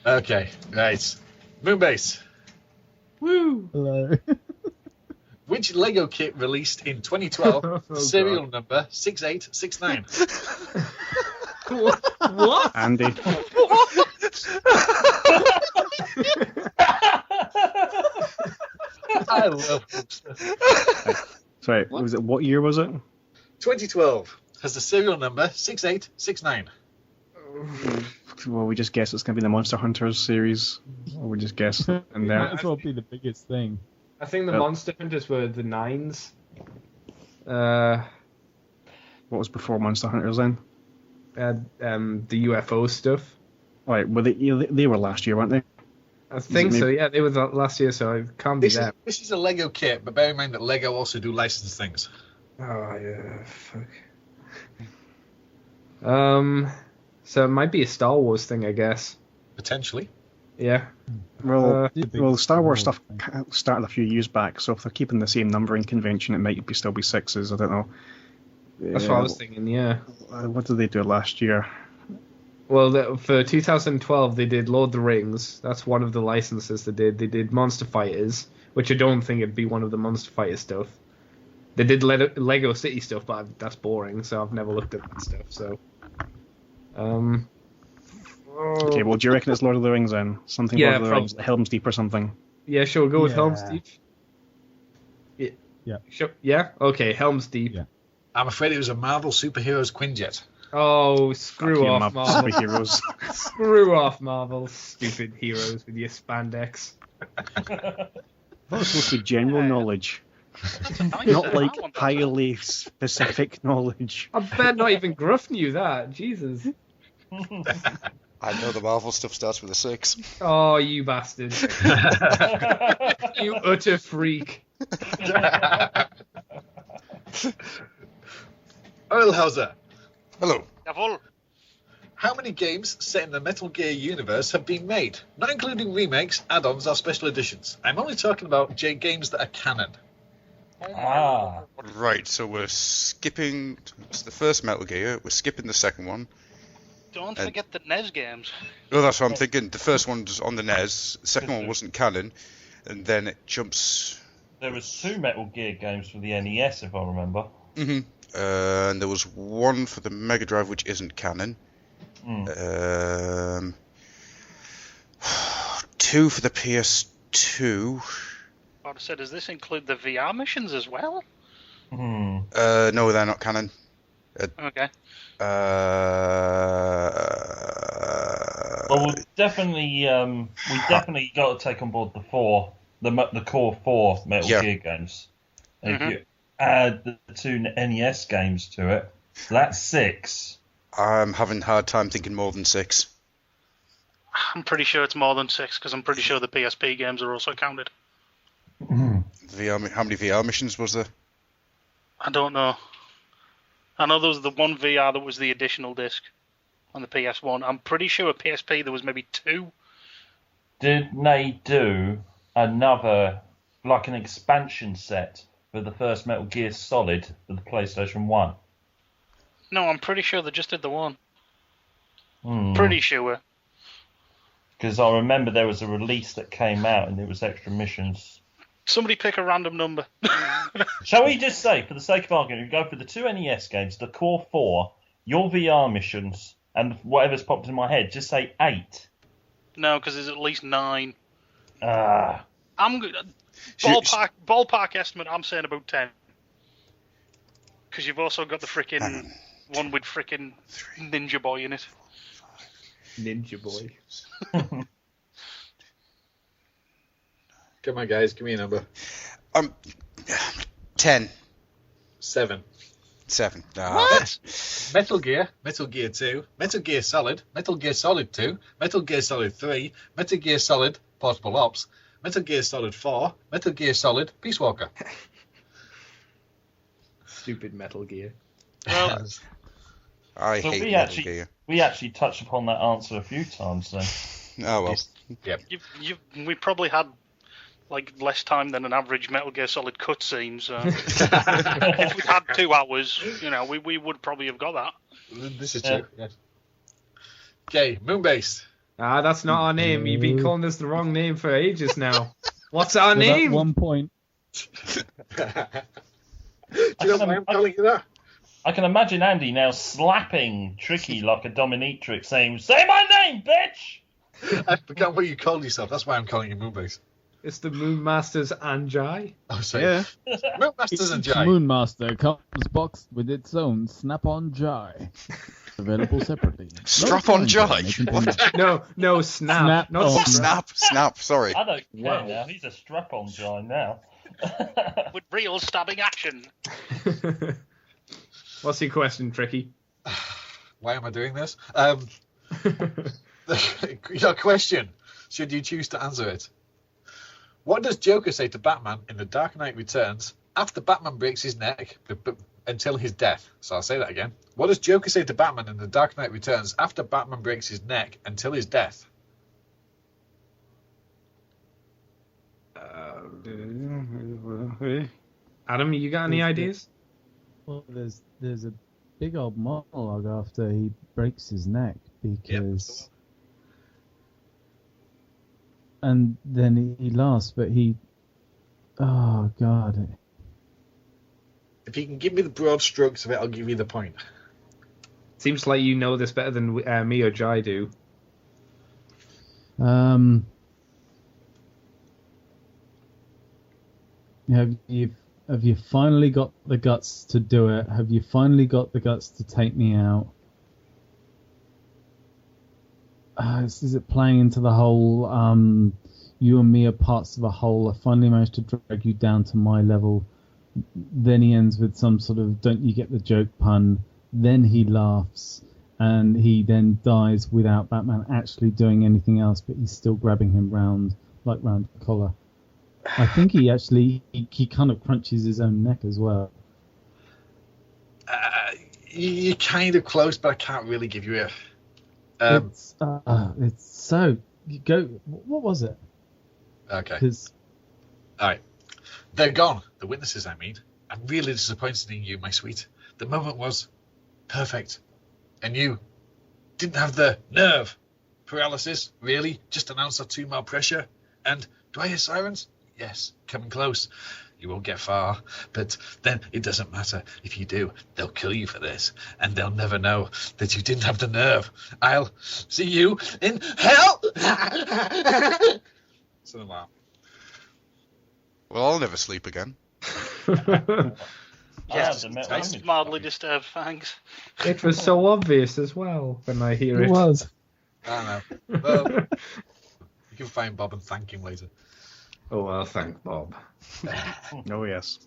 Okay, right. Moonbase. Woo! Hello. Which Lego kit released in 2012, Oh, serial number 6869? What? Andy. I love Sorry, what year was it? 2012 has the serial number 6869. Well, we just guess it's going to be the Monster Hunters series. Or we just guess. And Might then as well be the biggest thing. I think the Well- Monster Hunters were the 9s. what was before Monster Hunters then? The UFO stuff. Right, well, they were last year, weren't they? I think maybe- so, yeah. They were last year, so it can't be that. This is a Lego kit, but bear in mind that Lego also do licensed things. Oh, yeah, fuck. So it might be a Star Wars thing, I guess. Potentially. Yeah. Well, The big well, Star Wars Star stuff Wars started a few years back, so if they're keeping the same numbering convention, it might still be 6s. I don't know. That's what I was thinking, yeah. What did they do last year? Well, for 2012, they did Lord of the Rings. That's one of the licenses they did. They did Monster Fighters, which I don't think it'd be one of the Monster Fighter stuff. They did Lego City stuff, but that's boring, so I've never looked at that stuff. So, Okay, well, do you reckon it's Lord of the Rings then? Something Yeah, Lord of the Rings, Helm's Deep or something? yeah, sure, go with Yeah. Helm's Deep. Yeah. Sure. Yeah. Okay, Helm's Deep. Yeah. I'm afraid it was a Marvel Superheroes Quinjet. Oh, screw Fuck you, off, Marvel! superheroes. Screw off, Marvel! Stupid heroes with your spandex. That was supposed to be general knowledge, Nice, not like that one. highly specific knowledge. I bet not even Gruff knew that. Jesus. I know the Marvel stuff starts with a 6. Oh, you bastard. You utter freak. Oilhauser. Hello. Devil. How many games set in the Metal Gear universe have been made? Not including remakes, add-ons, or special editions. I'm only talking about games that are canon. Ah. Right, so we're skipping. It's the first Metal Gear. We're skipping the second one. Don't forget the NES games. Oh, that's what I'm thinking. The first one was on the NES. The second one wasn't canon, and then it jumps. There was 2 Metal Gear games for the NES, if I remember. And there was one for the Mega Drive which isn't canon. 2 for the PS2. I said, does this include the VR missions as well? Hmm. No, they're not canon. Okay. Well, we definitely got to take on board the core 4 Metal Yeah. Gear games. And if you add the 2 NES games to it, so that's 6. I'm having a hard time thinking more than 6. I'm pretty sure it's more than 6 because I'm pretty sure the PSP games are also counted. How many VR missions was there? I don't know. I know there was the one VR that was the additional disc on the PS1. I'm pretty sure at PSP there was maybe 2. Did they do another, like an expansion set for the first Metal Gear Solid for the PlayStation 1? No, I'm pretty sure they just did the one. Pretty sure. Because I remember there was a release that came out and it was extra missions. Somebody pick a random number. Shall we just say, for the sake of argument, we go for the two NES games, the core 4, your VR missions, and whatever's popped in my head, just say 8. No, because there's at least 9. Ah. I'm good. Ballpark estimate, I'm saying about 10. Because you've also got the frickin' one with frickin' Ninja Boy in it. Ninja Boy. Come on, guys, give me a number. 10. 7. 7. What? Metal Gear 2, Metal Gear Solid 2, Metal Gear Solid 3, Metal Gear Solid Portable Ops, Metal Gear Solid 4, Metal Gear Solid Peace Walker. Stupid Metal Gear. Well, I But hate we Metal Gear. actually touched upon that answer a few times then. Oh, well. we probably had like less time than an average Metal Gear Solid cutscene, so if we had 2 hours, we would probably have got that. This is true. Yes. Okay, Moonbase. That's not our name. You've been calling us the wrong name for ages now. What's our Well, name? at 1 point. Do you know why I'm calling you that? I can imagine Andy now slapping Tricky like a Dominatrix, saying, "Say my name, bitch!" I forgot what you called yourself. That's why I'm calling you Moonbase. It's the Moonmasters Anjai. Oh, sorry. Yeah. Moonmasters and Each Jai. Moonmaster comes boxed with its own Snap-on Jai. Available separately. Strap-on Jai? No, snap. Not Snap-on. Snap, sorry. I don't care Wow. now. He's a strap-on guy now. With real stabbing action. What's your question, Tricky? Why am I doing this? Your question, should you choose to answer it. What does Joker say to Batman in The Dark Knight Returns after Batman breaks his neck until his death? So I'll say that again. What does Joker say to Batman in The Dark Knight Returns after Batman breaks his neck until his death? Adam, you got any ideas? Well, there's a big old monologue after he breaks his neck because, and then he laughs, but oh god, If you can give me the broad strokes of it, I'll give you the point. Seems like you know this better than me or Jai do. Have you finally got the guts to do it? Have you finally got the guts to take me out? Is it playing into the whole you and me are parts of a whole? I finally managed to drag you down to my level. Then he ends with some sort of don't you get the joke pun. Then he laughs and he then dies without Batman actually doing anything else, but he's still grabbing him round the collar. I think he actually he kind of crunches his own neck as well. You're kind of close, but I can't really give you It's so you go. What was it? Okay. Because All right. They're gone. The witnesses, I mean. I'm really disappointed in you, my sweet. The moment was perfect. And you didn't have the nerve. Paralysis, really? Just an ounce or two more pressure? And do I hear sirens? Yes, coming close. You won't get far. But then it doesn't matter. If you do, they'll kill you for this. And they'll never know that you didn't have the nerve. I'll see you in hell! Something like that. Well, I'll never sleep again. Yes, the metal I'm image. mildly disturbed, thanks. It was so obvious as well when I hear it it. was. I don't know. Well, you can find Bob and thank him later. Oh, well, thank Bob. Oh, yes.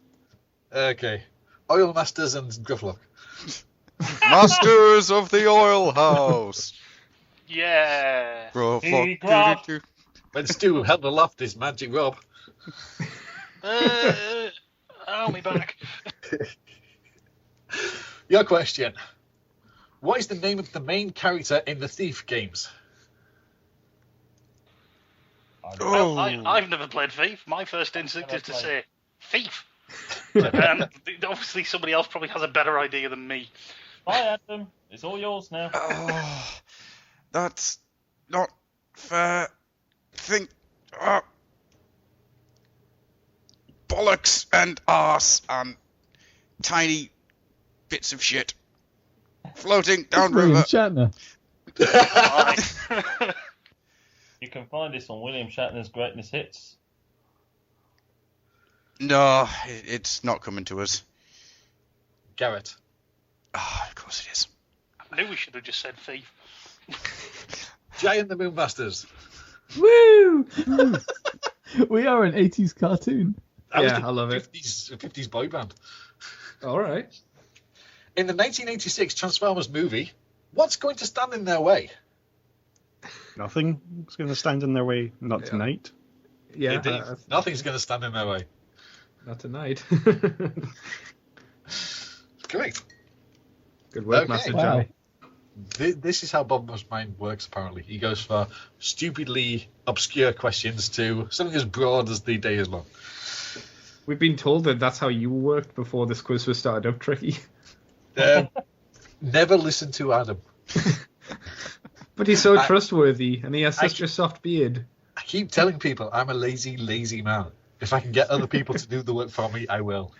Okay. Oil Masters and Grufflock. Masters of the Oil House. Yeah. Hey, Gruff. When Stu held aloft his magic robe. Hold me back. Your question. What is the name of the main character in the Thief games? Well, Oh. I've never played Thief. My first instinct is to say Thief. Obviously, somebody else probably has a better idea than me. Bye, Adam. It's all yours now. That's not fair. Think. Bollocks and arse and tiny bits of shit floating down William river. Shatner. You can find this on William Shatner's Greatest Hits. No, it's not coming to us. Garrett. Ah, of course it is. I knew we should have just said thief. Jay and the Moonbusters. Woo! We are an 80s cartoon. That was Yeah, the I love it. 50s boy band. All right. In the 1986 Transformers movie, what's going to stand in their way? Nothing is going to stand in their way. Not tonight. Yeah, Indeed. Nothing's going to stand in their way. not tonight. Correct. Good work, Okay. Master Wow. Joe. This is how Bob's mind works, apparently. He goes for stupidly obscure questions to something as broad as the day is long. We've been told that that's how you worked before this quiz was started up, Tricky. Never listen to Adam. But he's so I- trustworthy, and he has such a soft beard. I keep telling people I'm a lazy, lazy man. If I can get other people to do the work for me, I will.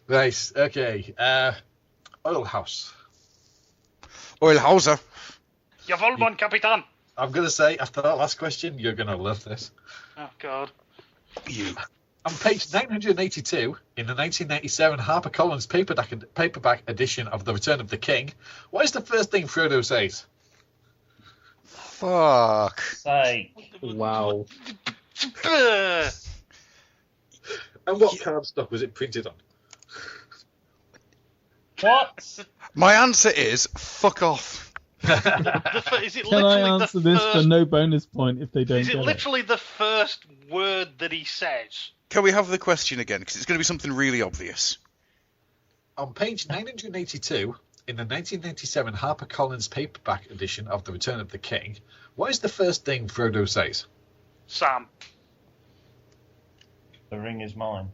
Right, okay. Oil House. Oilhauser. Jawohl, mon Kapitan. I'm going to say, after that last question, you're going to love this. Oh, God. You. On page 982, in the 1997 HarperCollins paperback edition of The Return of the King, what is the first thing Frodo says? Fuck. Say, Wow. Ugh. And what cardstock was it printed on? what? My answer is fuck off. Is it Can I literally answer the this first... for no bonus point if they don't Is it get literally the first word that he says? Can we have the question again? Because it's going to be something really obvious. On page 982, in the 1997 HarperCollins paperback edition of The Return of the King, what is the first thing Frodo says? Sam. The ring is mine.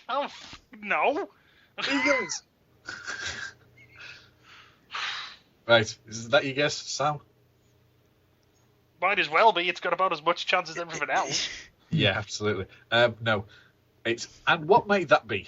Oh, no. Eagles! Right, is that your guess, Sam? Might as well be. It's got about as much chance as everything else. Yeah, absolutely. No. It's, and what might that be?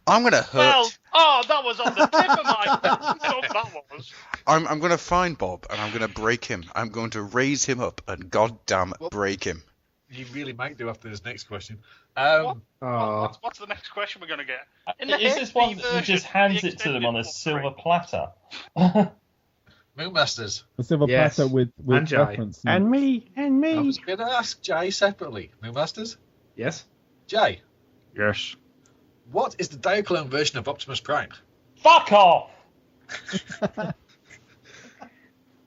I'm going to hurt. Well, that was on the tip of my tongue, that was. I'm going to find Bob and I'm going to break him. I'm going to raise him up and goddamn break him. You really might do after this next question. What? Oh, What's the next question we're going to get? Is this one that he just hands it to them on a silver platter? Moonmasters. A silver Yes. platter with And Jai. reference. And me. I was going to ask Jay separately. Moonmasters? yes? Jay, Yes. what is the Diaclone version of Optimus Prime? Fuck off!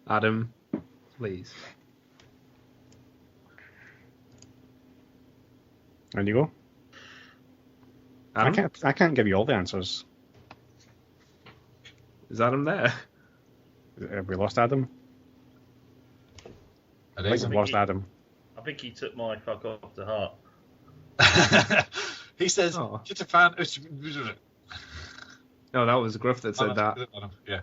Adam, please. There you go. Adam? I can't give you all the answers. Is Adam there? Have we lost Adam? It I think is. we've lost Adam. I think he took my fuck off to heart. He says, Oh. just a fan. No, that was Gruff that said that. Yeah.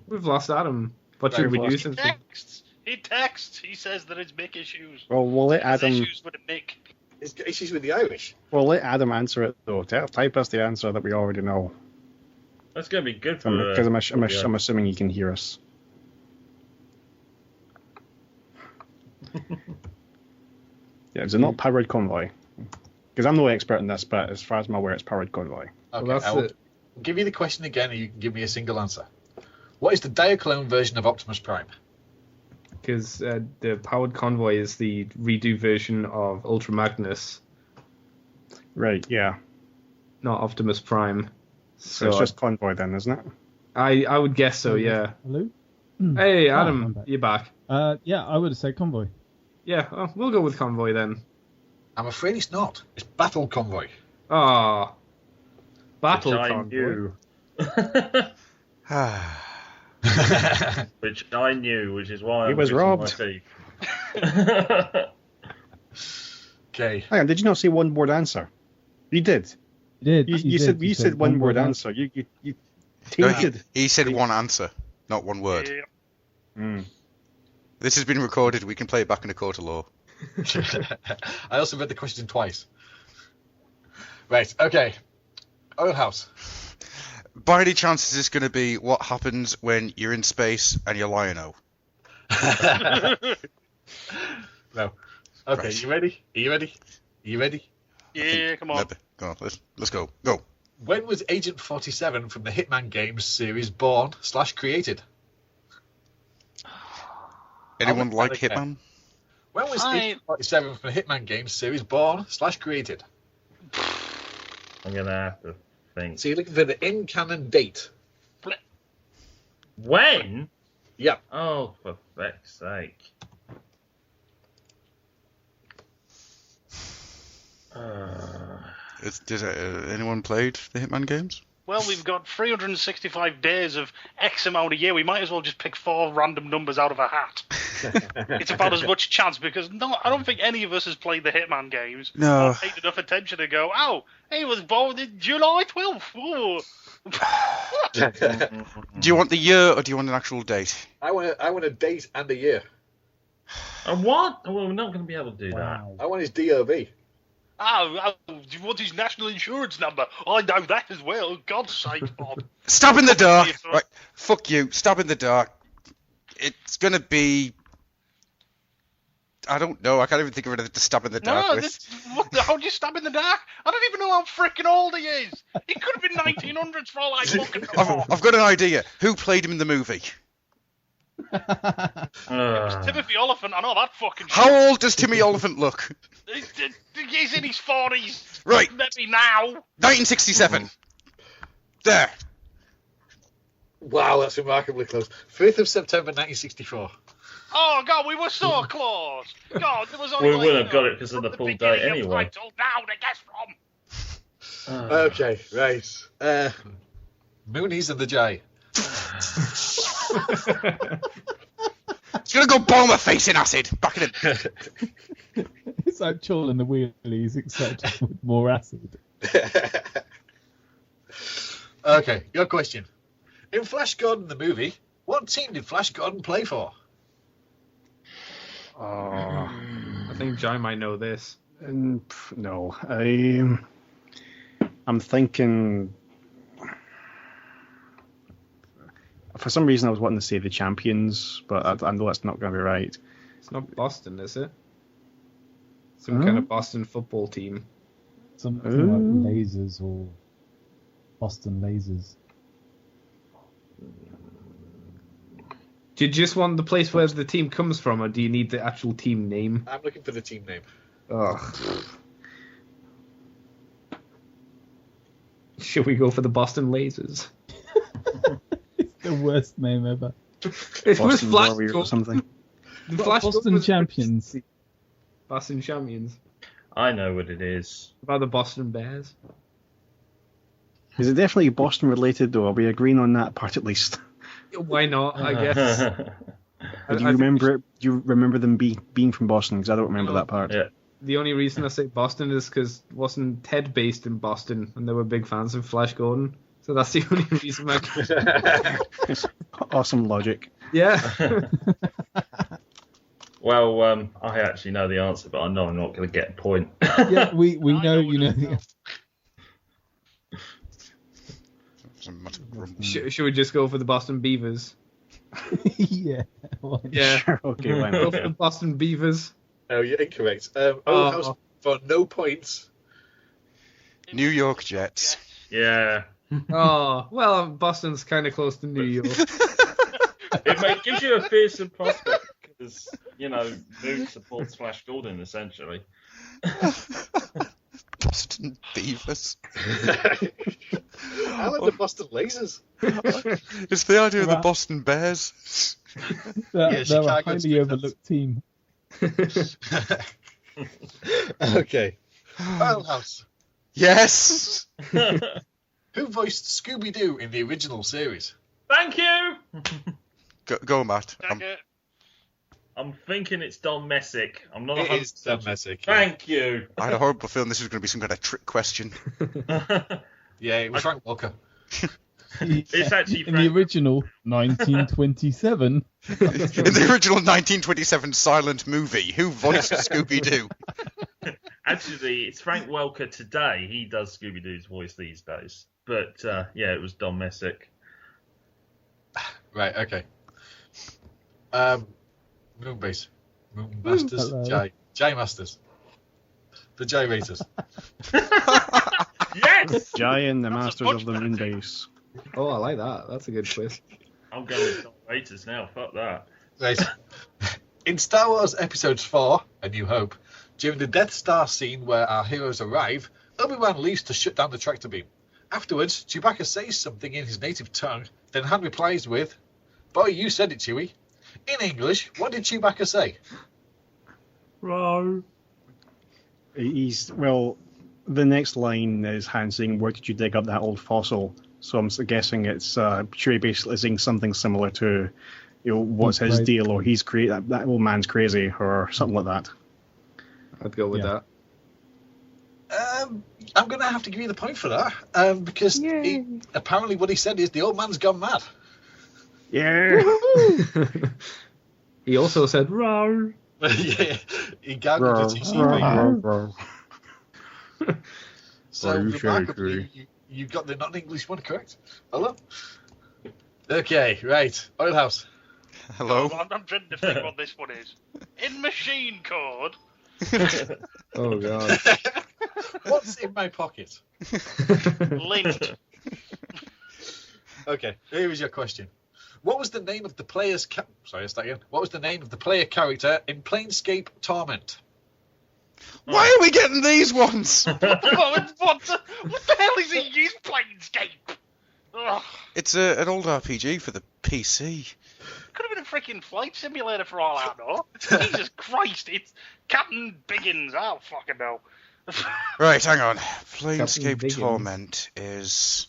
We've lost Adam. What Right, should we we've do lost since He texts. He says that it's Mick issues. Well, we'll let There's Adam. issues with a Mick. He's got issues with the Irish. We'll let Adam answer it though. Type us the answer that we already know, That's going to be good for because I'm assuming he can hear us. Yeah, is it not powered convoy? Because I'm no expert in this, but as far as I'm aware, it's powered convoy. Okay, that's I'll it. give you the question again, and you can give me a single answer. What is the Diaclone version of Optimus Prime? Because the powered convoy is the redo version of Ultra Magnus, Right. Yeah. not Optimus Prime. So it's just convoy then, isn't it? I would guess so, yeah. Hello? Hey, I'm Adam, back. you're back. Yeah, I would have said convoy. Yeah, we'll go with convoy then. I'm afraid it's not. It's Battle Convoy. Ah, battle Which I convoy. knew. Which I knew, which is why He I'm was gritting robbed. my teeth. Okay. Hang on, did you not say one word answer? You did. You did. You said one word answer. You No, tainted. he said one answer, not one word. Yeah. Mm. This has been recorded. We can play it back in a court of law. I also read the question twice. Right, okay. Oil House. By any chance, is this going to be what happens when you're in space and you're Lion-O? No. Okay, Right. you ready? Are you ready? Are you ready? Yeah, come on. Maybe. Go on, let's go. Go. When was Agent 47 from the Hitman games series born/created? Anyone like okay. Hitman? When was Agent 47 from the Hitman games series born/created? I'm gonna have to think. So you're looking for the in-canon date. When? Yeah. Oh, for feck's sake. Does anyone played the Hitman games? Well, we've got 365 days of X amount a year. We might as well just pick 4 random numbers out of a hat. It's about as much chance because I don't think any of us has played the Hitman games. No. Or paid enough attention to go, oh, he was born in July 12th. Oh. Do you want the year or do you want an actual date? I want a date and a year. And what? Well, we're not going to be able to do that. I want his DOB. Oh, do you want his national insurance number? I know that as well. God's sake, Bob. Stab in the dark. Yes, sir. Right. Fuck you. Stab in the dark. It's gonna be. I don't know. I can't even think of anything to stab in the dark No, with. how do you stab in the dark? I don't even know how freaking old he is. He could have been 1900s for all I fucking know. I've got an idea. Who played him in the movie? Timothy Oliphant, I know that fucking shit. How old does Timmy Oliphant look? He's in his 40s. Right. Maybe now. 1967. There. Wow, that's remarkably close. 5th of September 1964. Oh, God, we were so close. God, there was only We would have got it because of the from full date beginning of anyway. time till now to guess from. Okay, right. Moonies and the Jay. He's gonna go bomb a face in acid. Back at him. It's like Chorl and the Wheelies, except with more acid. Okay, your question. In Flash Gordon the movie, what team did Flash Gordon play for? I think Jai might know this. No, I'm thinking. For some reason, I was wanting to say the Champions, but I know that's not going to be right. It's not Boston, is it? Some kind of Boston football team. Something like Lasers or Boston Lasers. Do you just want the place where the team comes from, or do you need the actual team name? I'm looking for the team name. Ugh. Should we go for the Boston Lasers? The worst name ever. It was Boston Flash Warriors or Gordon. something. The Flash Boston Gordon was- Champions. Boston Champions. I know what it is. About the Boston Bears. Is it definitely Boston related, though? Are we agreeing on that part at least? Why not? I guess. Do you remember it? Do you remember them being from Boston? Because I don't remember that part. Yeah. The only reason I say Boston is because wasn't Ted based in Boston, and they were big fans of Flash Gordon. So that's the only reason Awesome logic. Yeah. Well, I actually know the answer, but I know I'm not going to get a point. Yeah, we know you know the Should we just go for the Boston Beavers? Yeah. Why not? Yeah. Sure, okay, why Go not? for the Boston Beavers. Oh, you're incorrect. Oh. House for no points. New York Jets. Yeah. Oh, well, Boston's kind of close to New York. It gives you a fearsome prospect because, Moon supports Flash Gordon, essentially. Boston Beavers. I like the Boston Lasers. It's the idea of the Boston Bears. They're a Chicago's highly big overlooked team. Okay. Oil House. Yes. Who voiced Scooby-Doo in the original series? Thank you! Go Matt. Take it. I'm thinking it's Don Messick. I'm not. It is Don Messick. Thank you. I had a horrible feeling this was going to be some kind of trick question. Yeah, it was Frank Welker. It's actually in the original 1927. In the original 1927 silent movie, who voiced Scooby-Doo? Actually, it's Frank Welker today. He does Scooby-Doo's voice these days. But, yeah, it was Don Messick. Right, okay. Moonbase. Moonbusters. Hello. J Masters. The J Raiders. Yes! Giant, the That's a Masters much of the better Moon team. Base. Oh, I like that. That's a good twist. I'm going with Don Raiders now. Fuck that. Right. In Star Wars Episode 4, A New Hope, during the Death Star scene where our heroes arrive, Obi-Wan leaves to shut down the tractor beam. Afterwards, Chewbacca says something in his native tongue, then Han replies with, "Boy, you said it, Chewie." In English, what did Chewbacca say? Row. The next line is Han saying, "Where did you dig up that old fossil?" So I'm guessing it's Chewie basically saying something similar to, what's his Right. deal, or he's crazy, that old man's crazy, or something like that. I'd go with Yeah. that. I'm going to have to give you the point for that, because apparently what he said is the old man's gone mad. Yeah. He also said, "Row." Yeah, he gargled the TCP. So, Are you sure, remarkably, you got the non-English one correct. Hello? Okay, right. Oilhouse. Hello? I'm trying to think what this one is. In machine code. Oh, God. What's in my pocket? Lint. Okay, here is your question. What was the name of the player's What was the name of the player character in Planescape Torment? Why are we getting these ones? what the hell is he use Planescape? Ugh. It's an old RPG for the PC. Could have been a freaking flight simulator for all I know. Jesus Christ, it's Captain Biggins. I don't fucking know. Right, hang on. Planescape Biggins. Torment is...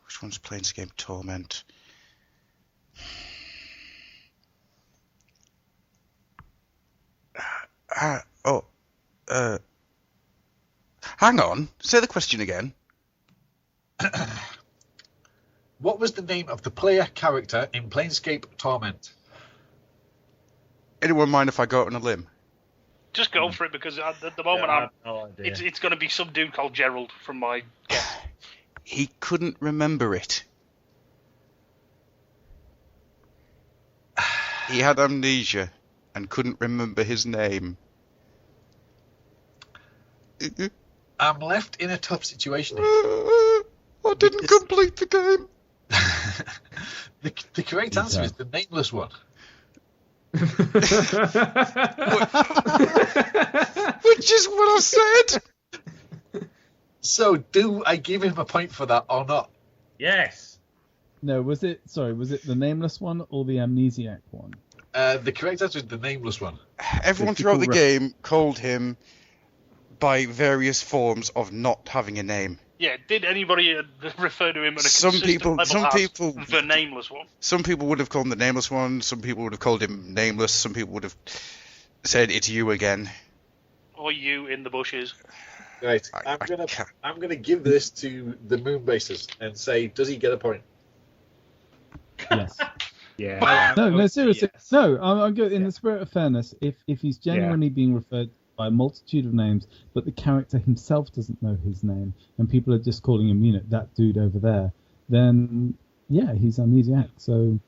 Which one's Planescape Torment? Hang on. Say the question again. What was the name of the player character in Planescape Torment? Anyone mind if I go out on a limb? Just go for it because at the moment I have no idea. it's going to be some dude called Gerald from my guess. He couldn't remember it. He had amnesia and couldn't remember his name. I'm left in a tough situation. I didn't complete the game. The correct answer is the nameless one. Which is what I said. So, do I give him a point for that or not? Yes. No, was it the nameless one or the amnesiac one? The correct answer is the nameless one. Everyone throughout the game called him by various forms of not having a name. Yeah, did anybody refer to him at a Some consistent people- level some as people- the nameless one? Some people would have called him the nameless one. Some people would have called him nameless. Some people would have said it's you again. Or you in the bushes? Right. I can't- I'm gonna give this to the Moonbasers and say, does he get a point? Yes. Yeah. No, seriously. Yes. No, I'm good. In the spirit of fairness, if he's genuinely being referred by a multitude of names, but the character himself doesn't know his name, and people are just calling him, that dude over there, then yeah, he's amnesiac. So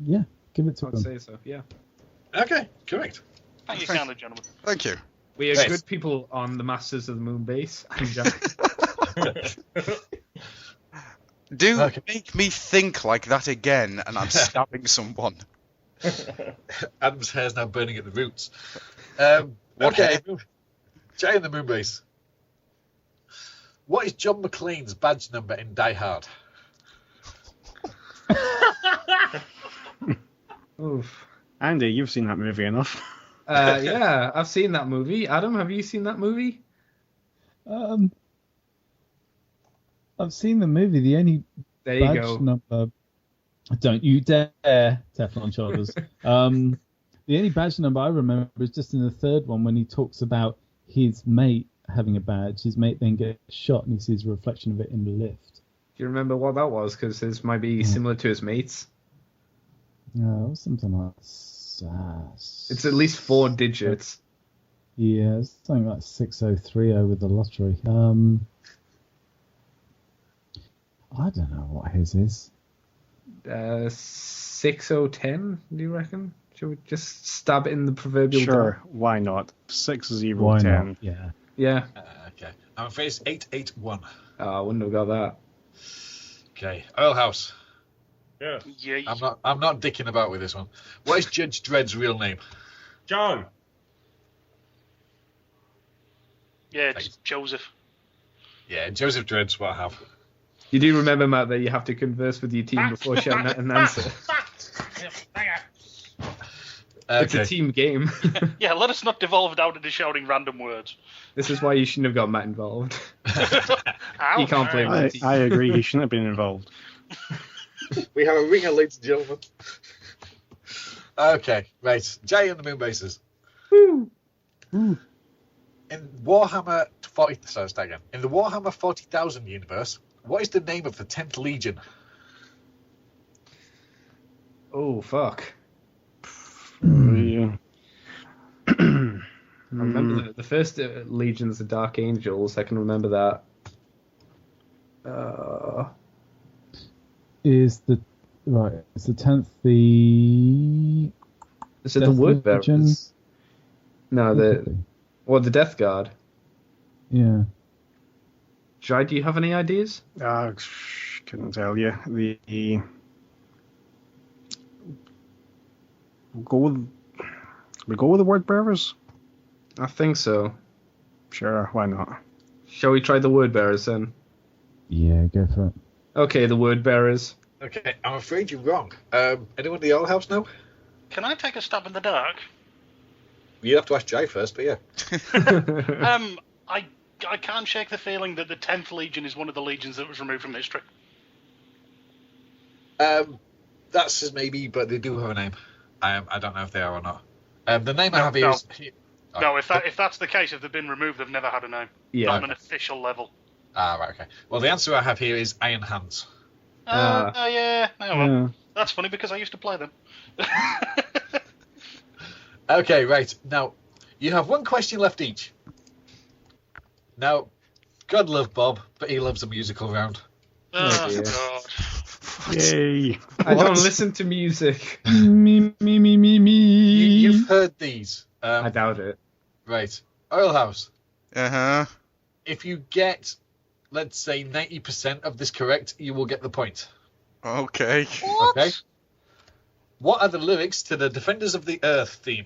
yeah, give it to I'd him. say so, yeah. Okay, correct. Thank you kindly, gentlemen. Thank you. We are Yes. good people on the Masters of the Moon base. And Jack. Do Okay. make me think like that again, and I'm stabbing someone. Adam's hair's now burning at the roots. What Okay, hair? Jay and the Moonbase. What is John McClane's badge number in Die Hard? Oof. Andy, you've seen that movie enough. Yeah, I've seen that movie. Adam, have you seen that movie? I've seen the movie. The only There you badge go. number Don't you dare, Teflon Shoulders. The only badge number I remember is just in the third one when he talks about his mate having a badge. His mate then gets shot and he sees a reflection of it in the lift. Do you remember what that was? Because this might be similar to his mate's. No, something like It's at least 4 digits. Yeah, it's something like 6030 with the lottery. I don't know what his is. 6010, do you reckon? Should we just stab it in the proverbial Sure, door? why not? 6010. Why not? Yeah. Yeah. Okay. I'm afraid it's 881. Oh, I wouldn't have got that. Okay. Earl House. Yeah. Yeah. I'm not dicking about with this one. What is Judge Dredd's real name? Joe. Yeah, it's Joseph. Yeah, Joseph Dredd's what I have. You do remember, Matt, that you have to converse with your team before shouting out an answer. It's a team game. Yeah, let us not devolve down into shouting random words. This is why you shouldn't have got Matt involved. Ow. He can't play with the team. I agree, he shouldn't have been involved. We have a ringer, ladies and gentlemen. Okay, right. Jay and the Moonbasers. Woo. In Warhammer 40, sorry, start again. In the Warhammer 40,000 universe, what is the name of the 10th Legion? Oh, fuck. Yeah. I remember the first Legions of Dark Angels. I can remember that. Is the 10th the Is it the Death Word Legion? Bearers? No, the Death Guard. Yeah. Jai, do you have any ideas? Couldn't tell you. We go with the Word Bearers? I think so. Sure, why not? Shall we try the Word Bearers then? Yeah, go for it. Okay, the Word Bearers. Okay, I'm afraid you're wrong. Anyone in the Earl House know? Can I take a stab in the dark? You'd have to ask Jay first, but yeah. I can't shake the feeling that the 10th Legion is one of the legions that was removed from history. That's his maybe, but they do have a name. I don't know if they are or not. The name I have No. is... No, if that's the case, if they've been removed, they've never had a name. Yeah. Not on an official level. Right, okay. Well, the answer I have here is Iron Hands. Yeah. Oh, well. Yeah. That's funny because I used to play them. Okay, right. Now, you have one question left each. Now, God love Bob, but he loves a musical round. Oh, dear. God. Yay! I don't listen to music. Me. You've heard these. I doubt it. Right. Earl House. Uh-huh. If you get, let's say, 90% of this correct, you will get the point. Okay. Okay? What are the lyrics to the Defenders of the Earth theme?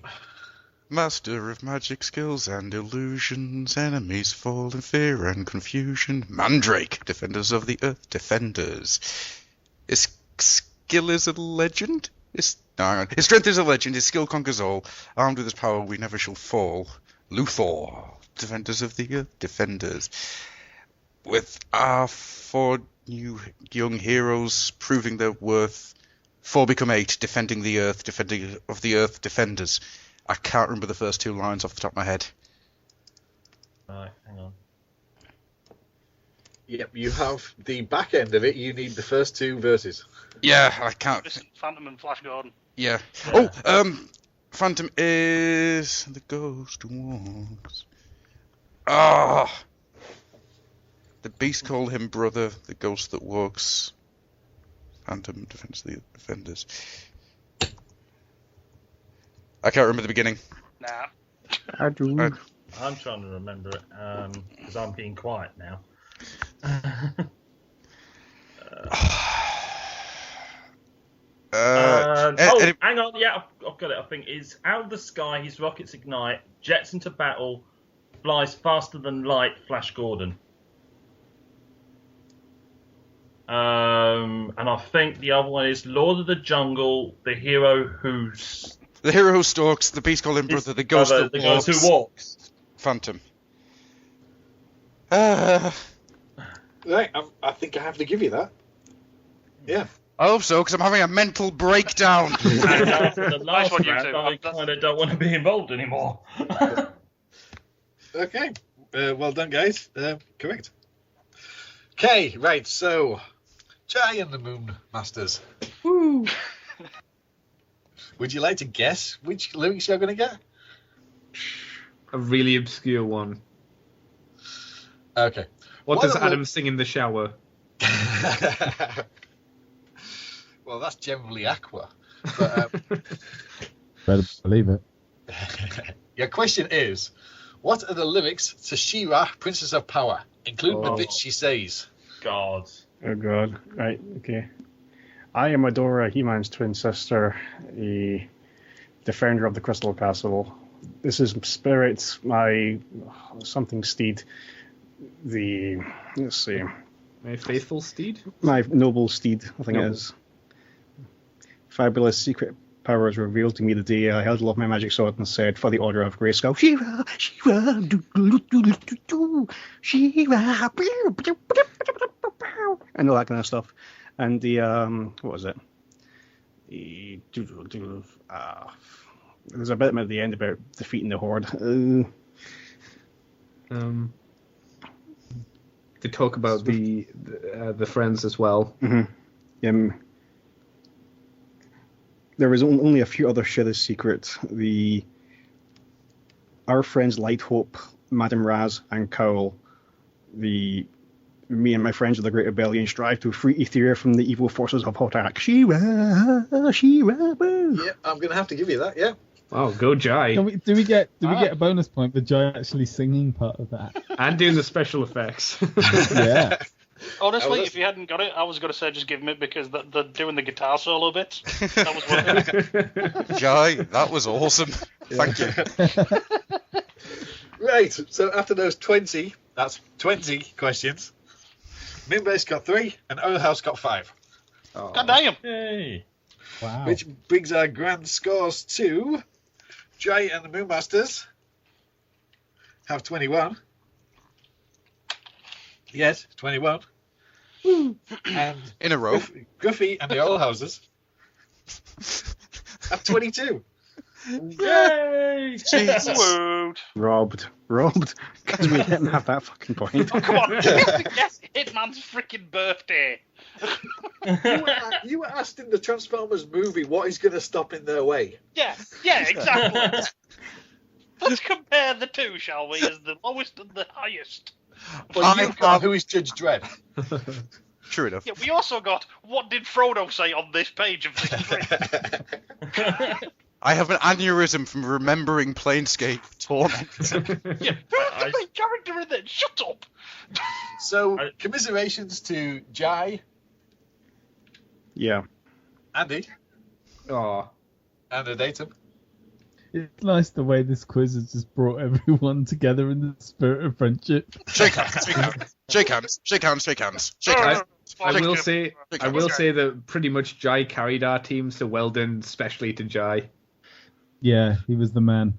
Master of magic skills and illusions, enemies fall in fear and confusion. Mandrake, defenders of the earth, defenders. His skill is a legend? His strength is a legend, his skill conquers all. Armed with his power, we never shall fall. Luthor, defenders of the earth, defenders. With our 4 new young heroes proving their worth, 4 become 8, defending the earth, defending of the earth, defenders. I can't remember the first 2 lines off the top of my head. Right, hang on. Yep, you have the back end of it. You need the first 2 verses. Yeah, I can't. Listen, Phantom and Flash Gordon. Yeah. Yeah. Oh, Phantom is the ghost who walks. Ah. The beast called him brother, the ghost that walks. Phantom defends the defenders. I can't remember the beginning. Nah. I do. I'm trying to remember it because I'm being quiet now. Hang on. Yeah, I've got it. I think it's out of the sky. His rockets ignite, jets into battle, flies faster than light. Flash Gordon. And I think the other one is Lord of the Jungle, the hero who's The hero who stalks, the beast called him brother, the ghost that the walks. ghost who walks. Phantom. Right, I think I have to give you that. Yeah. I hope so, because I'm having a mental breakdown. And after the last one, you round, two. I kind of don't want to be involved anymore. Okay. Well done, guys. Correct. Okay, right. So, Jai and the Moon Masters. Woo! Would you like to guess which lyrics you're going to get? A really obscure one. Okay. What What does are the- Adam sing in the shower? Well, that's generally Aqua. But, Better believe it. your question is, what are the lyrics to She-Ra, Princess of Power, including the Oh. bits she says? God. Oh god. Right, okay. I am Adora, He-Man's twin sister, a defender of the Crystal Castle. This is Spirit, my something steed. Let's see, My faithful steed? my noble steed, I think it Noble. is. Fabulous secret powers revealed to me the day I held aloft my magic sword and said, for the order of Grayskull, She-Ra, She-Ra, do-do-do-do-do-do, She-Ra, and all that kind of stuff. And the, what was it? There's a bit at the end about defeating the Horde. They talk about the friends as well. There was only a few other shit as secret. Our friends Light Hope, Madame Raz, and Cowl. Me and my friends of the Great Rebellion strive to free Etheria from the evil forces of Hotak. She-Ra, She-Ra, boo. Yeah, I'm going to have to give you that, yeah. Oh, go Jai. Do we get a bonus point for Jai actually singing part of that? And doing the special effects. Yeah. Honestly, Oh, if you hadn't got it, I was going to say just give him it because the doing the guitar solo bit, that was worth it. Jai, that was awesome. Thank you. Right, so after those 20 questions, Moonbase got 3 and Owl House got 5. God damn. Yay. Wow. Which brings our grand scores to Jai and the Moonmasters have 21. Yes, 21. And In a row. Gruffy and the Owl Houses have 22. Yay! Jesus. Woot. Robbed, because we didn't have that fucking point. Come on, yes, Hitman's freaking birthday. You were asked in the Transformers movie what is going to stop in their way. Yeah, exactly. Let's compare the two, shall we, as the lowest and the highest. Well, you've got who is Judge Dredd. True enough. Yeah, we also got what did Frodo say on this page of this script. I have an aneurysm from remembering Planescape Torment. Yeah, who's the main character in there? Shut up. So, commiserations to Jai, Yeah. Andy, Oh, and Adatum. It's nice the way this quiz has just brought everyone together in the spirit of friendship. Shake hands, shake hands, shake hands, shake hands, shake hands, shake hands. I will say Okay. that pretty much Jai carried our team, so well done, especially to Jai. Yeah, he was the man.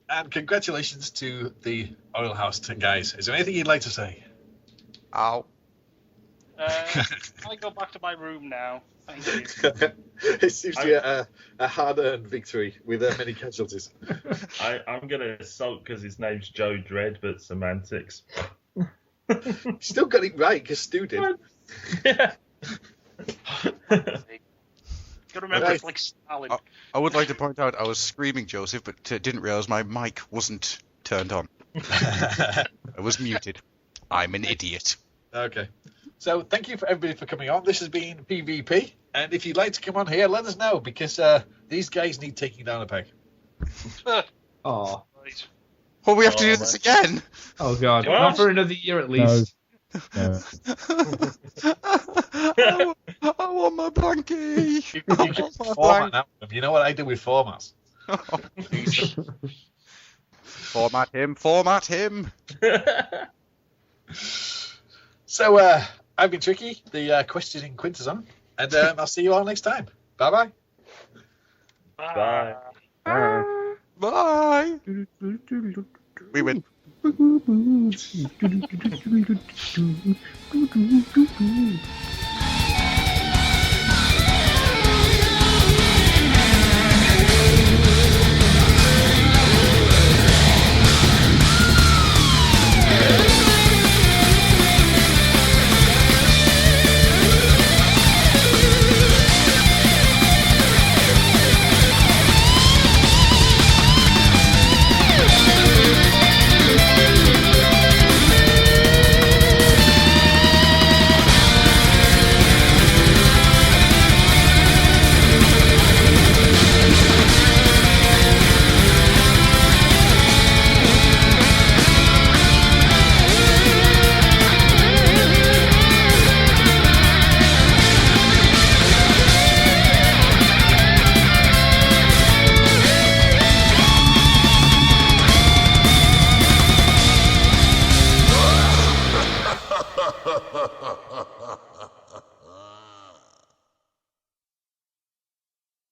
And congratulations to the Oil House guys. Is there anything you'd like to say? Ow. I go back to my room now. Thank you. It seems to be a hard-earned victory with many casualties. I'm going to sulk because his name's Joe Dredd, but semantics. Still got it right because Stu did. Yeah. You gotta remember, it's like Stalin. I would like to point out I was screaming, Joseph, but didn't realise my mic wasn't turned on. I was muted. I'm an idiot. Okay. So thank you for everybody for coming on. This has been PvP, and if you'd like to come on here, let us know because these guys need taking down a peg. Oh, Right. Well, we have to Oh, do this again. oh God, Well- not for another year at least. No. I want my blankie. You can format now. You know what I do with formats? Format him, format him. So I've been Tricky, the questioning Quintesson, and I'll see you all next time. Bye-bye. Bye. Bye. We win.